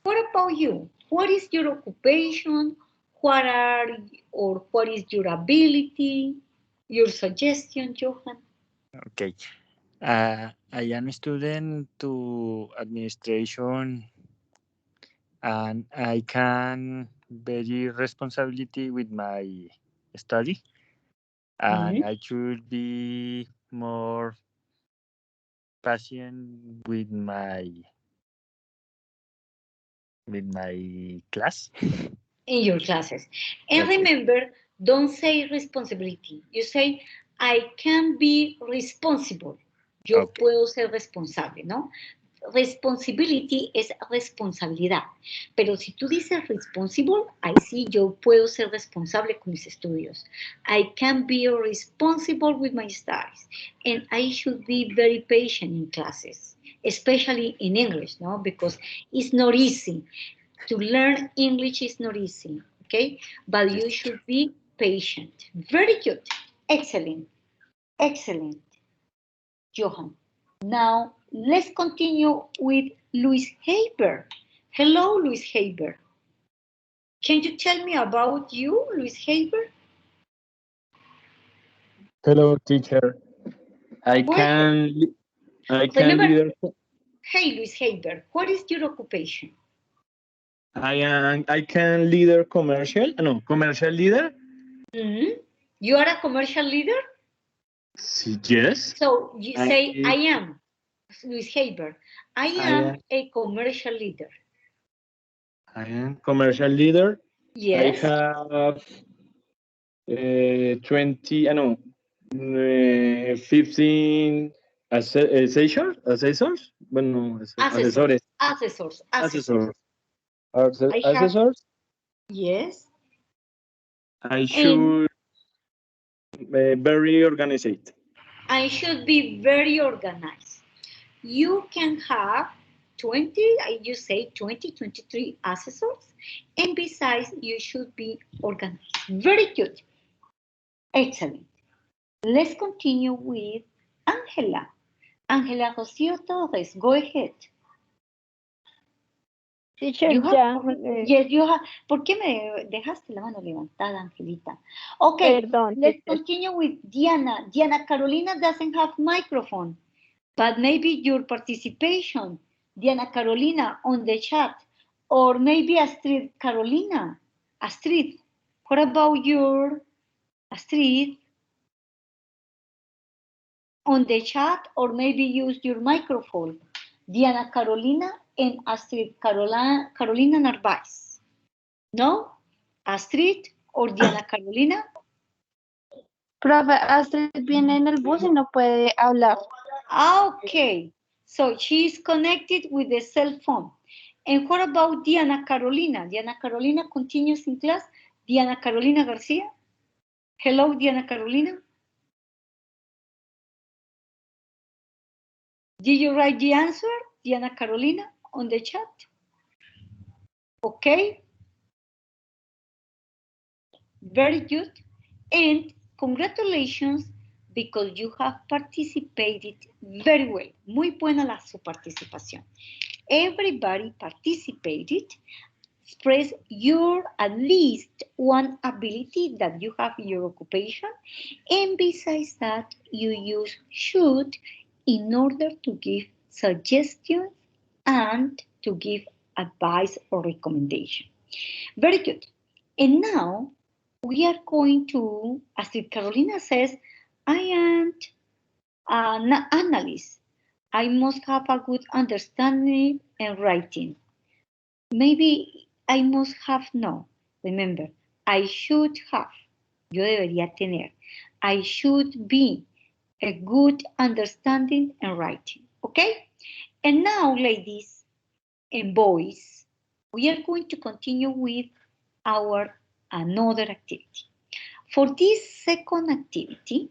[SPEAKER 1] What about you? What is your occupation? What is your ability? Your suggestion, Johan?
[SPEAKER 10] Okay. I am a student to administration, and I can very responsibility with my study, and I should be more patient with my class.
[SPEAKER 1] In your classes. And
[SPEAKER 10] Okay.
[SPEAKER 1] remember, don't say responsibility. You say, I can be responsible. Yo
[SPEAKER 10] Okay.
[SPEAKER 1] puedo ser responsable, ¿no? Responsibility es responsabilidad. Pero si tú dices responsible, ahí sí yo puedo ser responsable con mis estudios. I can be responsible with my studies. And I should be very patient in classes, especially in English, no? Because it's not easy. To learn English is not easy, okay? But you should be patient. Very good. Excellent. Excellent. Johan. Now, let's continue with Luis Haber. Hello, Luis Haber. Can you tell me about you, Luis Haber?
[SPEAKER 4] Hello, teacher. I
[SPEAKER 1] What-
[SPEAKER 4] can
[SPEAKER 1] Remember-
[SPEAKER 4] leader.
[SPEAKER 1] Hey, Luis Haber, what is your occupation?
[SPEAKER 4] I can leader commercial. No, commercial leader.
[SPEAKER 1] You are a commercial leader?
[SPEAKER 4] Yes.
[SPEAKER 1] So you say, I am, Luis Haber. I am a commercial leader.
[SPEAKER 4] I am commercial leader.
[SPEAKER 1] Yes.
[SPEAKER 4] I have 20, 15 assessors. Bueno, asesores.
[SPEAKER 1] Assessors.
[SPEAKER 4] Assessors.
[SPEAKER 1] Yes.
[SPEAKER 4] I should be very organized.
[SPEAKER 1] I should be very organized. You can have 20, you say 20, 23 assessors, and besides, you should be organized. Very good. Excellent. Let's continue with Angela. Angela Rocio Torres, go ahead.
[SPEAKER 6] Teacher,
[SPEAKER 1] Yes, you have. ¿Por qué me dejaste la mano levantada, Angelita? Okay,
[SPEAKER 6] Perdón,
[SPEAKER 1] let's
[SPEAKER 6] teacher.
[SPEAKER 1] continue with Diana. Diana Carolina doesn't have microphone, but maybe your participation, Diana Carolina, on the chat, or maybe Astrid Carolina. Astrid, what about your Astrid? On the chat, or maybe use your microphone. Diana Carolina and Astrid Carolina Narváez. ¿No? Astrid o Diana Carolina.
[SPEAKER 7] Profe, Astrid viene en el bus y no puede hablar.
[SPEAKER 1] Okay. So she is connected with the cell phone. And what about Diana Carolina? Diana Carolina continues in class. Diana Carolina Garcia. Hello, Diana Carolina. Did you write the answer, Diana Carolina, on the chat? Okay. Very good. And congratulations because you have participated very well. Muy buena su participación. Everybody participated. Express your at least one ability that you have in your occupation. And besides that, you use should in order to give suggestions and to give advice or recommendation. Very good. And now we are going to, as Carolina says, I am an analyst. I must have a good understanding and writing. Maybe I must have, no. Remember, I should have. Yo debería tener. I should be a good understanding and writing. Okay? And now, ladies and boys, we are going to continue with our another activity. For this second activity,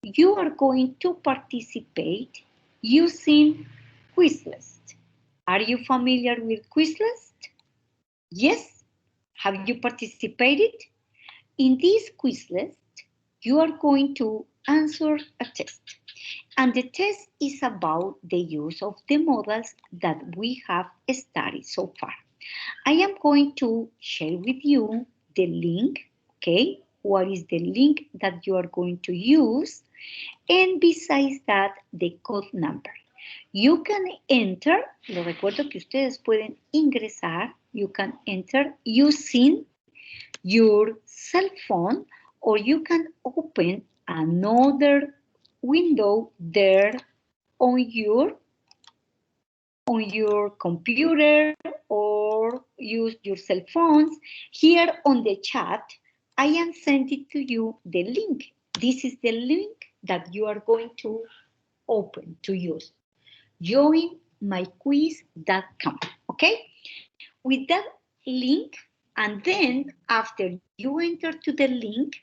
[SPEAKER 1] you are going to participate using Quizlist. Are you familiar with Quizlet? Yes? Have you participated? In this Quizlet, you are going to answer a test. And the test is about the use of the modals that we have studied so far. I am going to share with you the link, okay? What is the link that you are going to use? And besides that, the code number. You can enter, lo recuerdo que ustedes pueden ingresar, you can enter using your cell phone, or you can open another window there on your computer or use your cell phones. Here on the chat, I am sending to you the link. This is the link that you are going to open to use. Joinmyquiz.com, okay? With that link, and then after you enter to the link,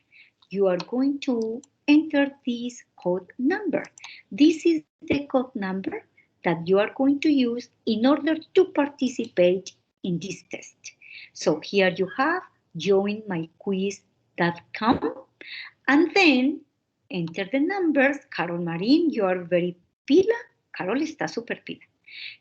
[SPEAKER 1] you are going to enter this code number. This is the code number that you are going to use in order to participate in this test. So here you have joinmyquiz.com, and then enter the numbers. Carol Marin, you are very pila. Carol está super pila.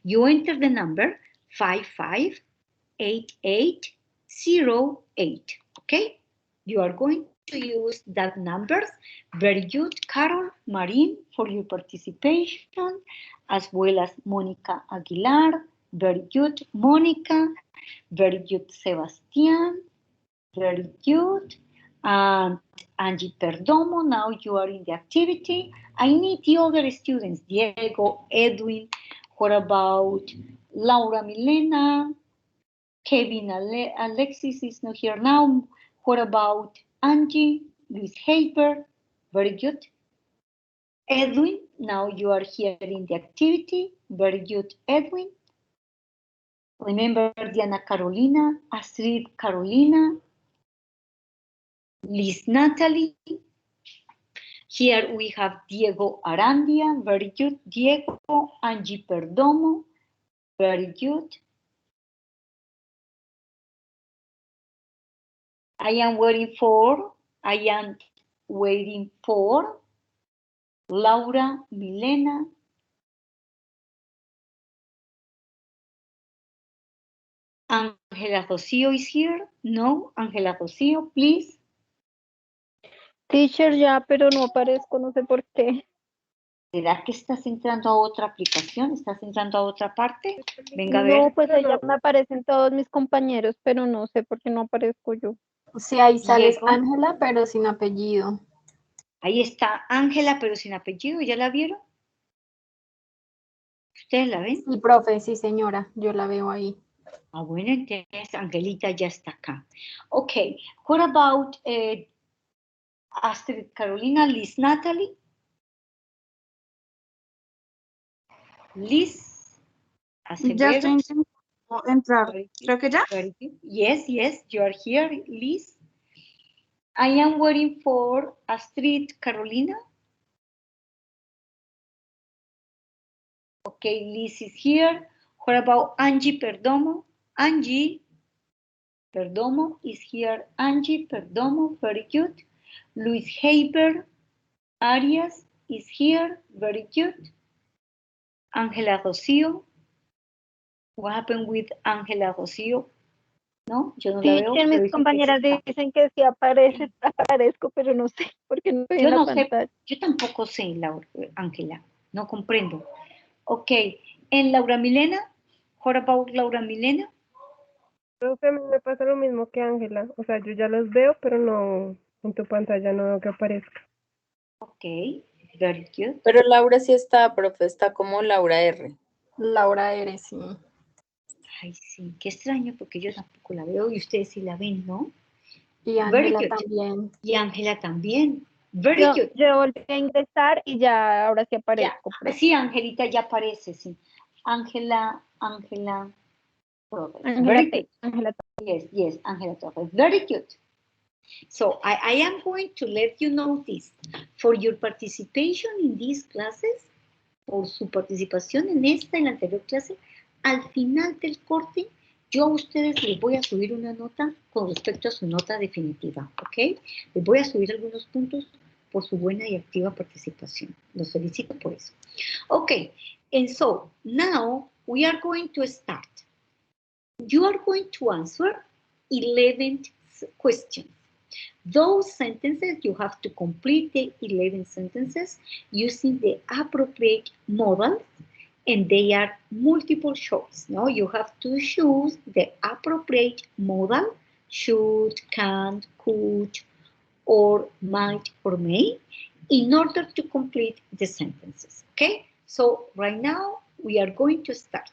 [SPEAKER 1] You enter the number 558808, okay? You are going to use that numbers. Very good, Carol Marin, for your participation, as well as Monica Aguilar. Very good, Monica. Very good, Sebastian. Very good. And Angie Perdomo, now you are in the activity. I need the other students, Diego, Edwin. What about Laura Milena? Kevin Alexis is not here now. What about Angie? Luis Haber? Very good. Edwin, now you are here in the activity. Very good, Edwin. Remember Diana Carolina, Astrid Carolina, Liz Natalie. Here we have Diego Arandia. Very good, Diego. Angie Perdomo. Very good. I am waiting for Laura Milena. Angela Rocio is here. No, Angela Rocio, please.
[SPEAKER 6] Teacher, ya, pero no aparezco, no sé por qué.
[SPEAKER 1] ¿Será que estás entrando a otra aplicación? ¿Estás entrando a otra parte? Venga a ver.
[SPEAKER 6] No, pues allá me aparecen todos mis compañeros, pero no sé por qué no aparezco yo.
[SPEAKER 8] Sí, ahí sales
[SPEAKER 1] Diego.
[SPEAKER 8] Ángela, pero sin apellido.
[SPEAKER 1] Ahí está Ángela, pero sin apellido. ¿Ya la vieron? ¿Ustedes la ven?
[SPEAKER 8] Sí, profe, sí, señora, yo la veo ahí.
[SPEAKER 1] Ah, bueno, entonces Angelita ya está acá. Okay, what about Astrid Carolina, Liz Natalie? Liz Acevedo.
[SPEAKER 7] Ya estoy intentando entrar. Creo que ya.
[SPEAKER 1] Yes, you are here, Liz. I am waiting for Astrid Carolina. Okay, Liz is here. What about Angie Perdomo? Angie Perdomo is here. Angie Perdomo, very good. Luis Haber Arias is here, very good. Angela Rocio. What happened with Angela Rocio? No, yo no la veo.
[SPEAKER 6] Teacher, mis compañeras dicen que sí aparezco, pero no sé, porque no estoy
[SPEAKER 1] Yo
[SPEAKER 6] en la
[SPEAKER 1] no sé,
[SPEAKER 6] pantalla.
[SPEAKER 1] yo tampoco sé, Ángela, no comprendo. Ok, en Laura Milena, what about Laura Milena?
[SPEAKER 11] Profe, a mí me pasa lo mismo que Ángela, o sea, yo ya los veo, pero no, en tu pantalla no veo que aparezca.
[SPEAKER 1] Ok, very good.
[SPEAKER 2] Pero Laura sí está, profe, está como Laura R.
[SPEAKER 8] Laura R, sí.
[SPEAKER 1] Ay, sí, qué extraño, porque yo tampoco la veo y ustedes sí la ven, ¿no?
[SPEAKER 8] Y Ángela también.
[SPEAKER 1] Y Ángela también. Very good.
[SPEAKER 6] Yo volví a ingresar y ya ahora sí aparezco.
[SPEAKER 1] Sí, Angelita ya aparece, sí. Angela Torres. Very good. Yes, Angela Torres. Very good. So I am going to let you know this. For your participation in these classes, por su participación en esta y la anterior clase, al final del corte, yo a ustedes les voy a subir una nota con respecto a su nota definitiva, ¿ok? Les voy a subir algunos puntos por su buena y activa participación. Los felicito por eso. Okay, and so now we are going to start. You are going to answer 11 questions. Those sentences, you have to complete the 11 sentences using the appropriate modals, and they are multiple choice. No, you have to choose the appropriate modal, should, can, could, or might, or may, in order to complete the sentences, okay? So right now, we are going to start.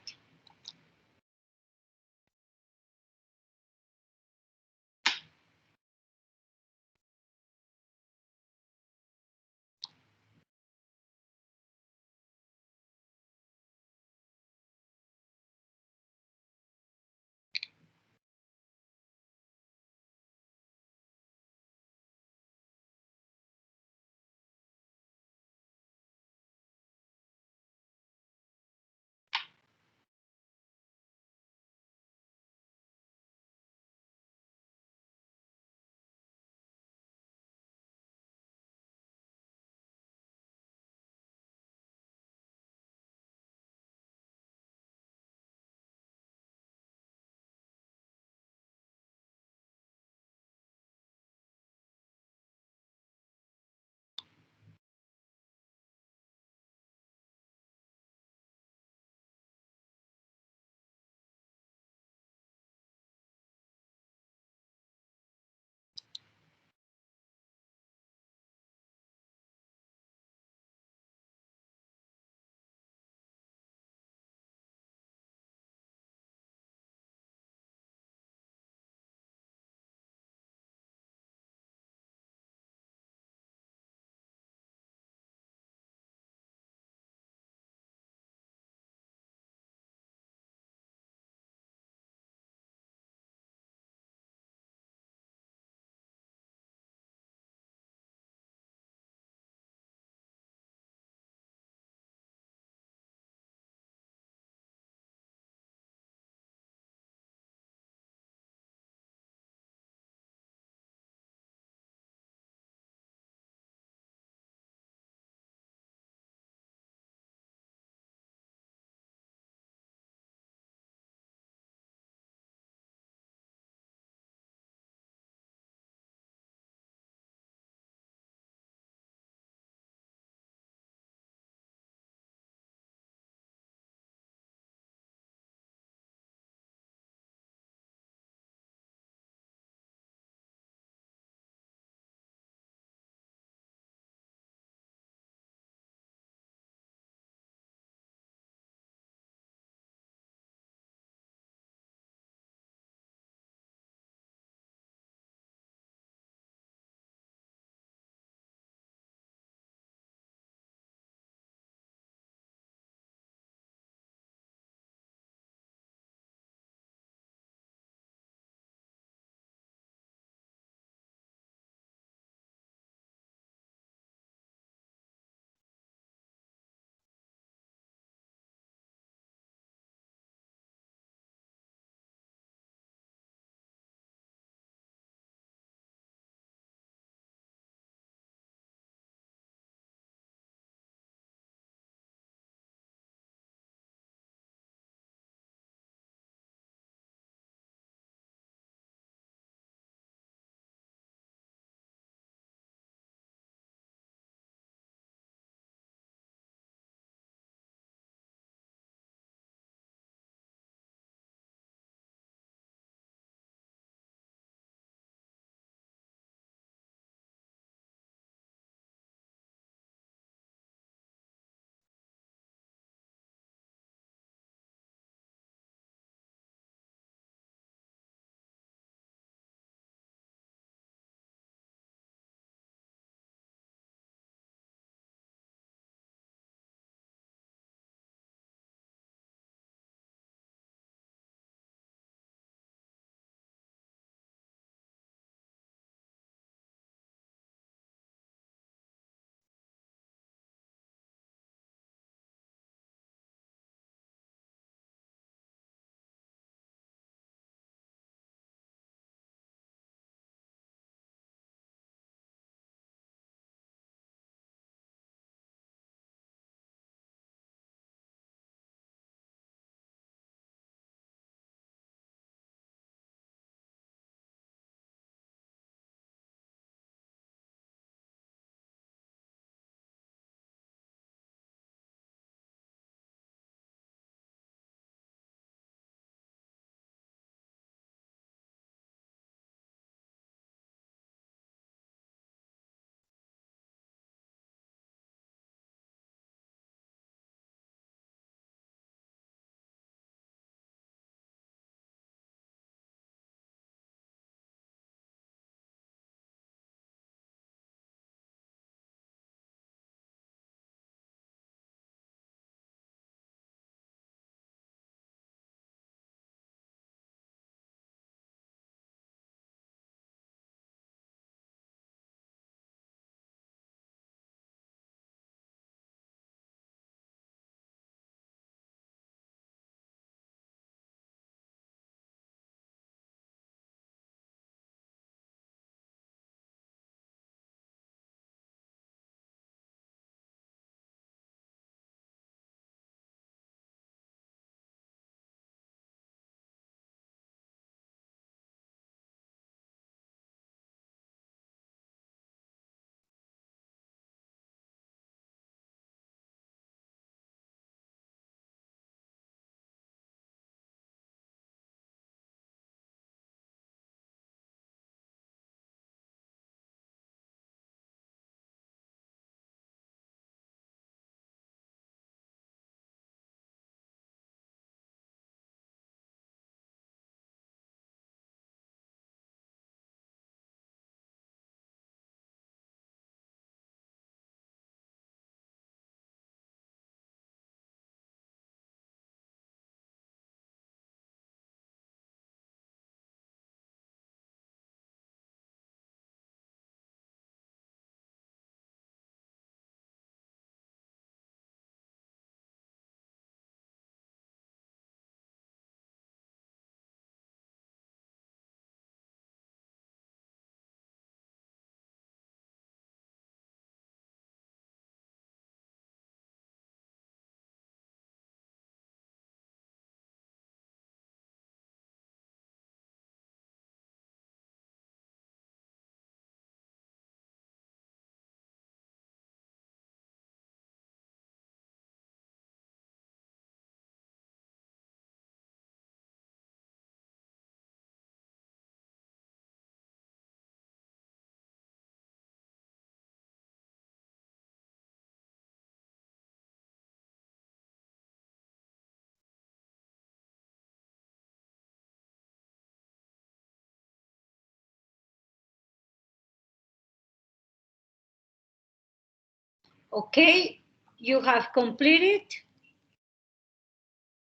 [SPEAKER 1] Okay, you have completed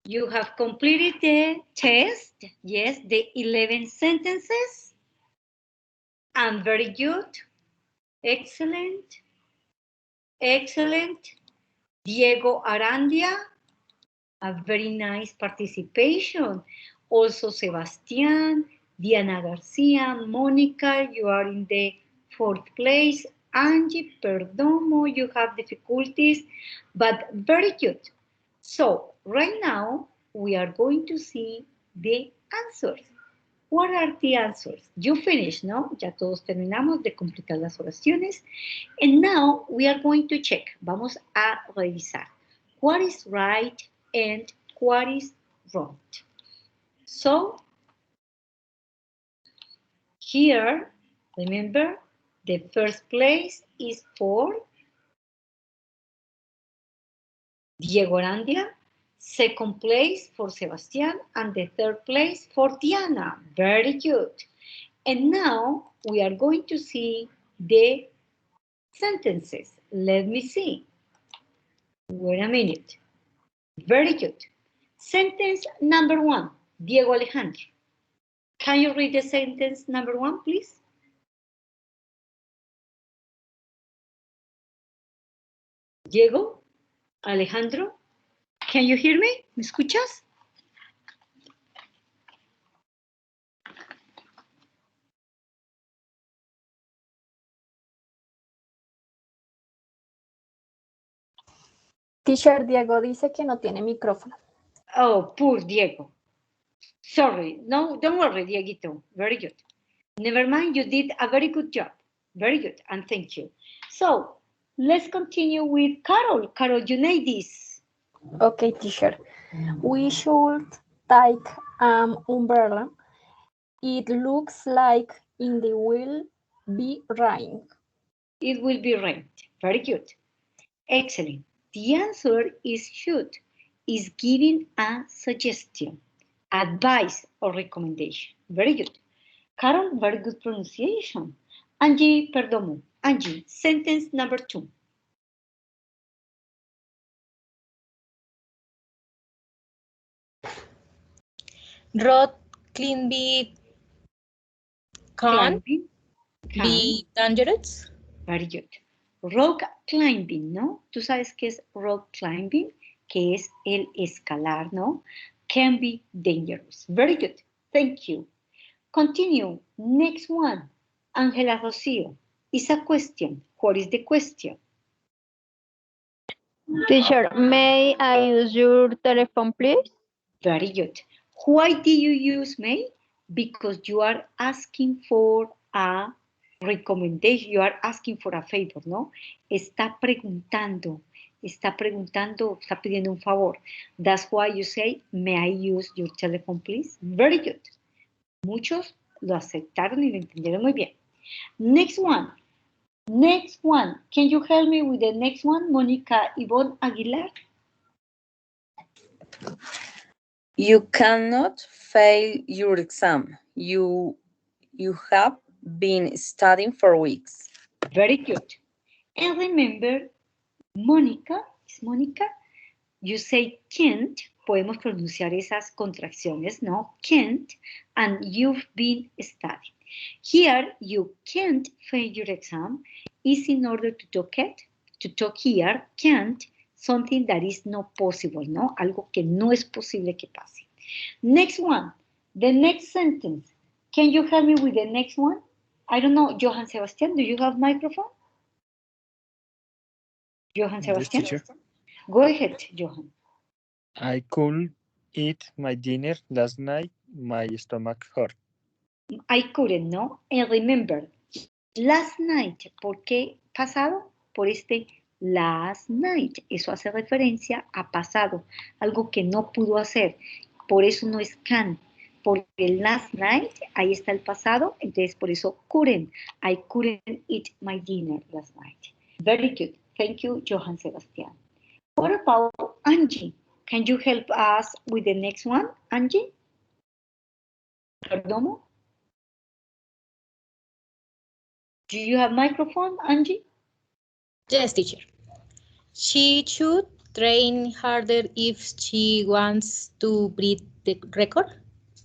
[SPEAKER 1] the test. Yes, the 11 sentences. And very good. Excellent. Excellent. Diego Arandia, a very nice participation. Also Sebastián, Diana Garcia, Mónica, you are in the 4th place. Angie Perdomo, you have difficulties, but very good. So right now we are going to see the answers. What are the answers? You finished, ¿no? Ya todos terminamos de completar las oraciones. And now we are going to check. Vamos a revisar. What is right and what is wrong? So, here, remember, the first place is for Diego Arandia, second place for Sebastián, and the third place for Diana. Very good. And now we are going to see the sentences. Let me see. Wait a minute. Very good. Sentence number 1, Diego Alejandro. Can you read the sentence number 1, please? Diego, Alejandro, can you hear me? ¿Me escuchas?
[SPEAKER 8] Teacher Diego dice que no tiene micrófono.
[SPEAKER 1] Oh, poor Diego. Sorry. No, don't worry, Dieguito. Very good. Never mind, you did a very good job. Very good, and thank you. So, let's continue with Carol. Carol, you need this.
[SPEAKER 8] Okay, teacher. We should take an umbrella. It looks like it will be rain.
[SPEAKER 1] It will be rain. Very good. Excellent. The answer is should, is giving a suggestion, advice, or recommendation. Very good. Carol, very good pronunciation. Angie Perdomo. Angie, sentence number 2.
[SPEAKER 9] Road climbing can be dangerous.
[SPEAKER 1] Very good. Rock climbing, ¿no? Tú sabes qué es rock climbing, que es el escalar, ¿no? Can be dangerous. Very good. Thank you. Continue. Next one. Angela Rocio. Is a question. What is the question?
[SPEAKER 6] Teacher, may I use your telephone, please?
[SPEAKER 1] Very good. Why do you use May? Because you are asking for a recommendation, you are asking for a favor, ¿no? Está preguntando, está pidiendo un favor. That's why you say, may I use your telephone, please? Very good. Muchos lo aceptaron y lo entendieron muy bien. Next one. Next one. Can you help me with the next one, Mónica Ivonne Aguilar?
[SPEAKER 2] You cannot fail your exam. You have been studying for weeks.
[SPEAKER 1] Very good. And remember, Mónica, ¿es Mónica? You say can't, podemos pronunciar esas contracciones, ¿no? Can't, and you've been studying. Here, you can't fail your exam is in order to talk here, can't, something that is not possible, ¿no? Algo que no es posible que pase. Next one, the next sentence. Can you help me with the next one? I don't know, Johann Sebastian, do you have microphone? Johann Sebastian?
[SPEAKER 10] Yes, teacher.
[SPEAKER 1] Go ahead, Johann.
[SPEAKER 10] I could eat my dinner last night. My stomach hurt.
[SPEAKER 1] I couldn't, ¿no? And remember, last night, ¿por qué pasado? Por este last night. Eso hace referencia a pasado, algo que no pudo hacer. Por eso no es can. Porque el last night, ahí está el pasado, entonces por eso couldn't. I couldn't eat my dinner last night. Very good. Thank you, Johann Sebastian. What about Angie? Can you help us with the next one, Angie? Perdomo? Do you have microphone, Angie?
[SPEAKER 9] Yes, teacher. She should train harder if she wants to break the record.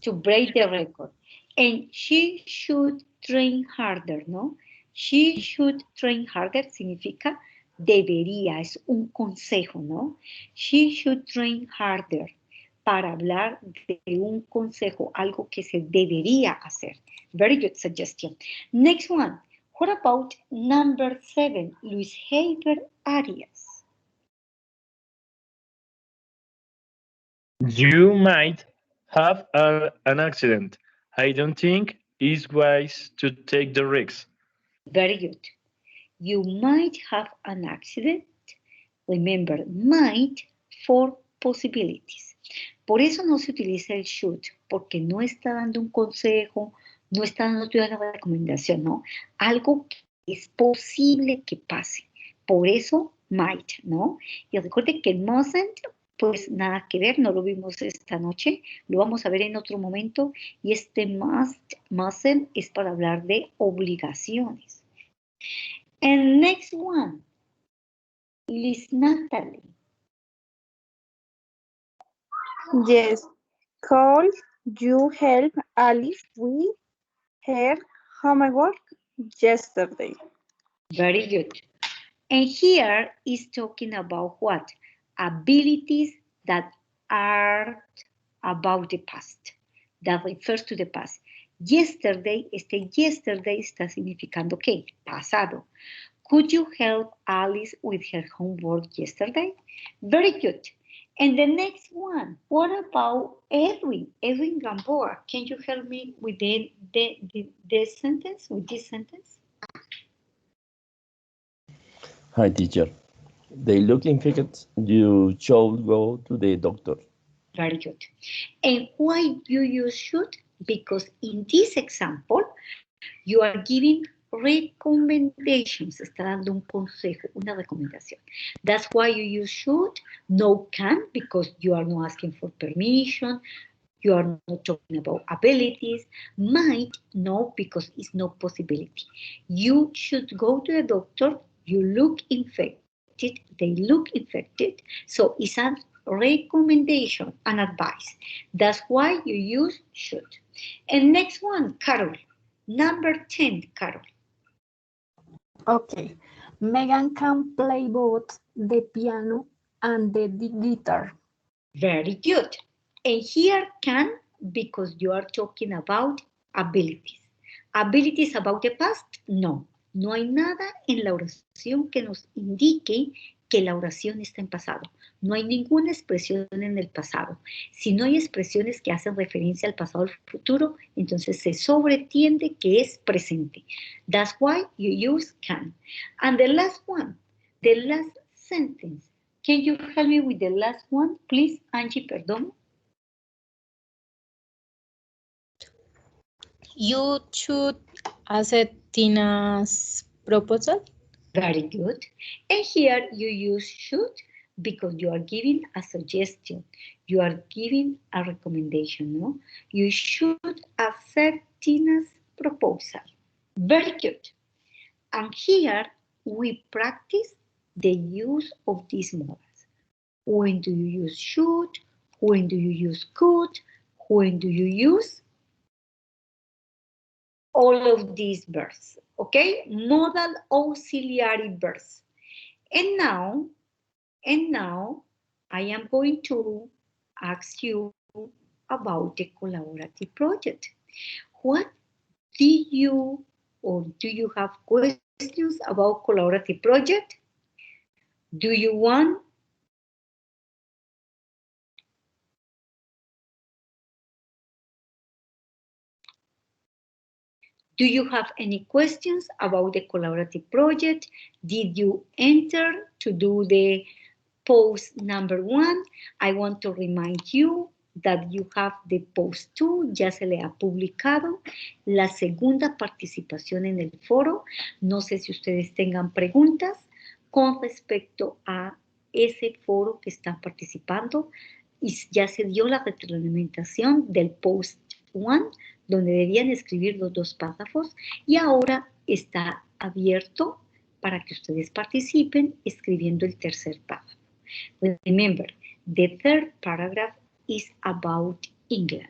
[SPEAKER 1] To break the record. And she should train harder, ¿no? She should train harder significa debería, es un consejo, ¿no? She should train harder para hablar de un consejo, algo que se debería hacer. Very good suggestion. Next one. What about number 7, Luis Heiber Arias?
[SPEAKER 10] You might have an accident. I don't think it's wise to take the risks.
[SPEAKER 1] Very good. You might have an accident. Remember, might for possibilities. Por eso no se utiliza el should, porque no está dando un consejo, no está dando una recomendación, no. Algo que es posible que pase. Por eso, might, ¿no? Y recuerde que mustn't, pues nada que ver, no lo vimos esta noche, lo vamos a ver en otro momento. Y este mustn't es para hablar de obligaciones. And next one, Liz Natalie.
[SPEAKER 6] Yes. Could you help Alice with her homework yesterday?
[SPEAKER 1] Very good. And here is talking about what? Abilities that are about the past. That refers to the past. Yesterday, yesterday está significando ¿qué? Pasado. Could you help Alice with her homework yesterday? Very good. And the next one, what about Edwin? Edwin Gamboa, can you help me with the sentence, with this sentence?
[SPEAKER 5] Hi, teacher. They look infected. You should go to the doctor.
[SPEAKER 1] Very good. And why you use should? Because in this example, you are giving recommendations. Está dando un consejo, una recomendación. That's why you use should, no can, because you are not asking for permission. You are not talking about abilities. Might, no, because it's no possibility. You should go to the doctor. You look infected. They look infected. So it's a recommendation, an advice. That's why you use should. And next one, Carol. Number 10, Carol.
[SPEAKER 8] Okay. Megan can play both the piano and the guitar.
[SPEAKER 1] Very good. And here can, because you are talking about abilities. Abilities about the past, no. No hay nada en la oración que nos indique que la oración está en pasado. No hay ninguna expresión en el pasado. Si no hay expresiones que hacen referencia al pasado o al futuro, entonces se sobretiende que es presente. That's why you use can. And the last one, the last sentence. Can you help me with the last one, please, Angie Perdomo?
[SPEAKER 9] You should accept Tina's proposal.
[SPEAKER 1] Very good. And here you use should because you are giving a suggestion. You are giving a recommendation, no? You should accept Tina's proposal. Very good. And here we practice the use of these modals. When do you use should? When do you use could? When do you use all of these verbs? Okay, modal auxiliary verbs. And now I am going to ask you about the collaborative project. What do you have questions about collaborative project? Do you want Do you have any questions about the collaborative project? Did you enter to do the post number 1? I want to remind you that you have the post 2, ya se le ha publicado la segunda participación en el foro. No sé si ustedes tengan preguntas con respecto a ese foro que están participando y ya se dio la retroalimentación del post 1, donde debían escribir los 2 párrafos y ahora está abierto para que ustedes participen escribiendo el tercer párrafo. Remember, the third paragraph is about England.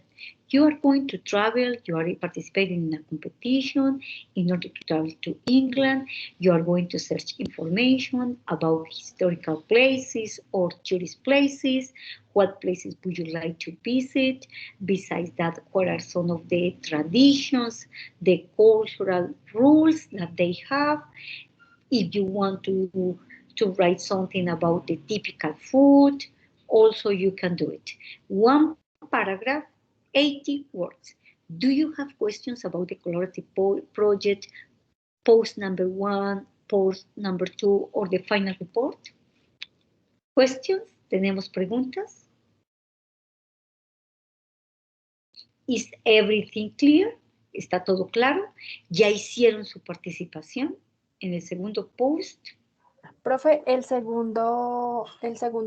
[SPEAKER 1] You are going to travel, you are participating in a competition in order to travel to England. You are going to search information about historical places or tourist places. What places would you like to visit? Besides that, what are some of the traditions, the cultural rules that they have? If you want to write something about the typical food, also you can do it. One paragraph, 80 words. Do you have questions about the collaborative project, post number 1, post number 2, or the final report? Questions? ¿Tenemos preguntas? Is everything clear? ¿Está todo claro? ¿Ya hicieron su participación en el segundo post?
[SPEAKER 8] Profe, el segundo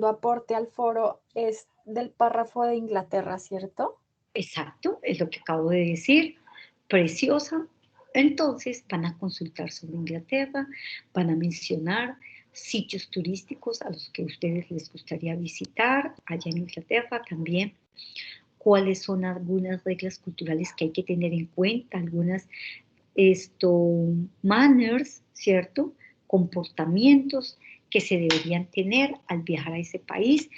[SPEAKER 8] aporte al foro es del párrafo de Inglaterra, ¿cierto?
[SPEAKER 1] Exacto, es lo que acabo de decir. Preciosa. Entonces van a consultar sobre Inglaterra, van a mencionar sitios turísticos a los que a ustedes les gustaría visitar allá en Inglaterra también. Cuáles son algunas reglas culturales que hay que tener en cuenta, algunas manners, ¿cierto? Comportamientos que se deberían tener al viajar a ese país.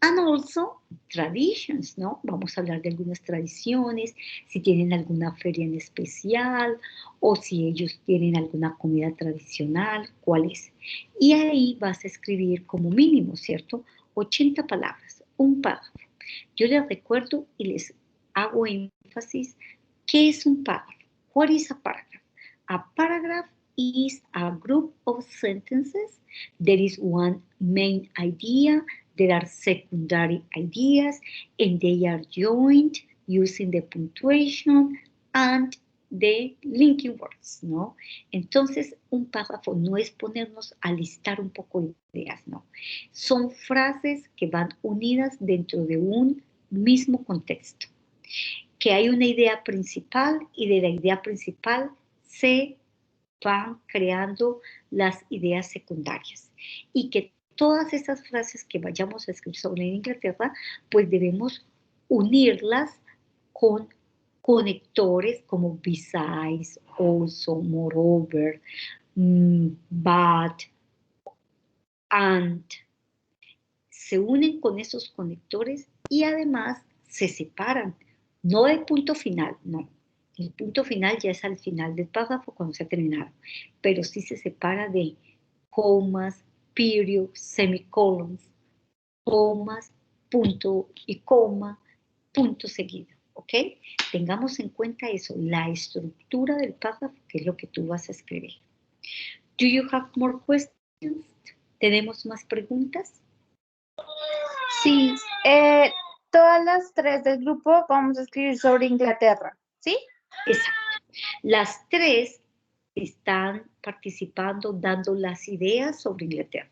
[SPEAKER 1] And also traditions, ¿no? Vamos a hablar de algunas tradiciones, si tienen alguna feria en especial o si ellos tienen alguna comida tradicional, cuál es. Y ahí vas a escribir como mínimo, ¿cierto? 80 palabras, un párrafo. Yo les recuerdo y les hago énfasis, ¿qué es un párrafo? What is a paragraph? A paragraph is a group of sentences. There is one main idea. There are secondary ideas, and they are joined using the punctuation and the linking words, ¿no? Entonces, un párrafo no es ponernos a listar un poco de ideas, ¿no? Son frases que van unidas dentro de un mismo contexto. Que hay una idea principal y de la idea principal se van creando las ideas secundarias. Y que todas esas frases que vayamos a escribir sobre Inglaterra, pues debemos unirlas con conectores como besides, also, moreover, but, and. Se unen con esos conectores y además se separan. No del punto final, no. El punto final ya es al final del párrafo cuando se ha terminado. Pero sí se separa de comas, period, semicolons, comas, punto y coma, punto seguido, ¿ok? Tengamos en cuenta eso, la estructura del párrafo, que es lo que tú vas a escribir. Do you have more questions? ¿Tenemos más preguntas?
[SPEAKER 7] Sí, todas las 3 del grupo vamos a escribir sobre Inglaterra, ¿sí?
[SPEAKER 1] Exacto. Las 3 están participando, dando las ideas sobre Inglaterra.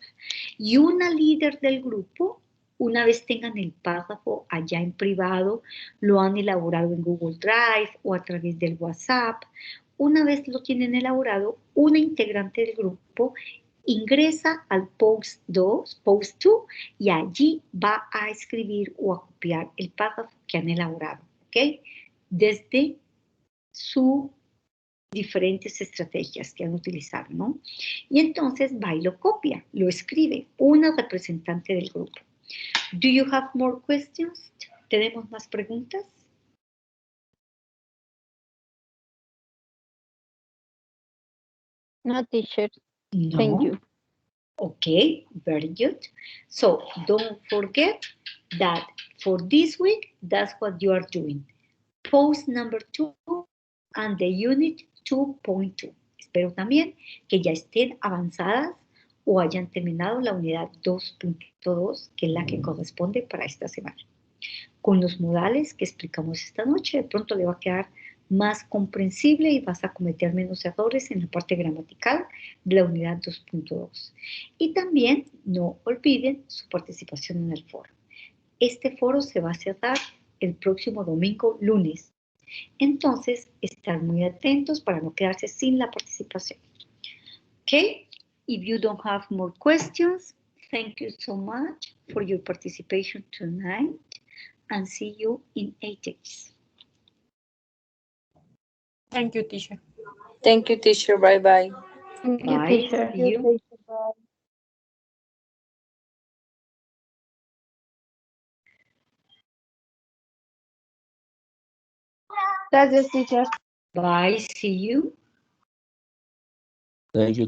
[SPEAKER 1] Y una líder del grupo, una vez tengan el párrafo allá en privado, lo han elaborado en Google Drive o a través del WhatsApp. Una vez lo tienen elaborado, una integrante del grupo ingresa al post 2, y allí va a escribir o a copiar el párrafo que han elaborado, ¿ok? Desde sus diferentes estrategias que han utilizado, ¿no? Y entonces va y lo copia, lo escribe una representante del grupo. Do you have more questions? ¿Tenemos más preguntas?
[SPEAKER 6] No, teacher.
[SPEAKER 1] No.
[SPEAKER 6] Thank you.
[SPEAKER 1] Okay, very good. So don't forget that for this week, that's what you are doing. Post number 2 and the unit 2.2. Espero también que ya estén avanzadas o hayan terminado la unidad 2.2, que es la que corresponde para esta semana. Con los modales que explicamos esta noche, de pronto le va a quedar más comprensible y vas a cometer menos errores en la parte gramatical de la unidad 2.2. Y también no olviden su participación en el foro. Este foro se va a cerrar el próximo domingo, lunes. Entonces, estar muy atentos para no quedarse sin la participación. ¿Ok? If you don't have more questions, thank you so much for your participation tonight and see you in 8 days.
[SPEAKER 8] Thank you, teacher.
[SPEAKER 2] Thank you, teacher. Bye-bye.
[SPEAKER 7] Thank you,
[SPEAKER 1] Bye.
[SPEAKER 7] teacher.
[SPEAKER 1] See you.
[SPEAKER 7] Gracias, teacher.
[SPEAKER 1] Bye. See you.
[SPEAKER 5] Thank you.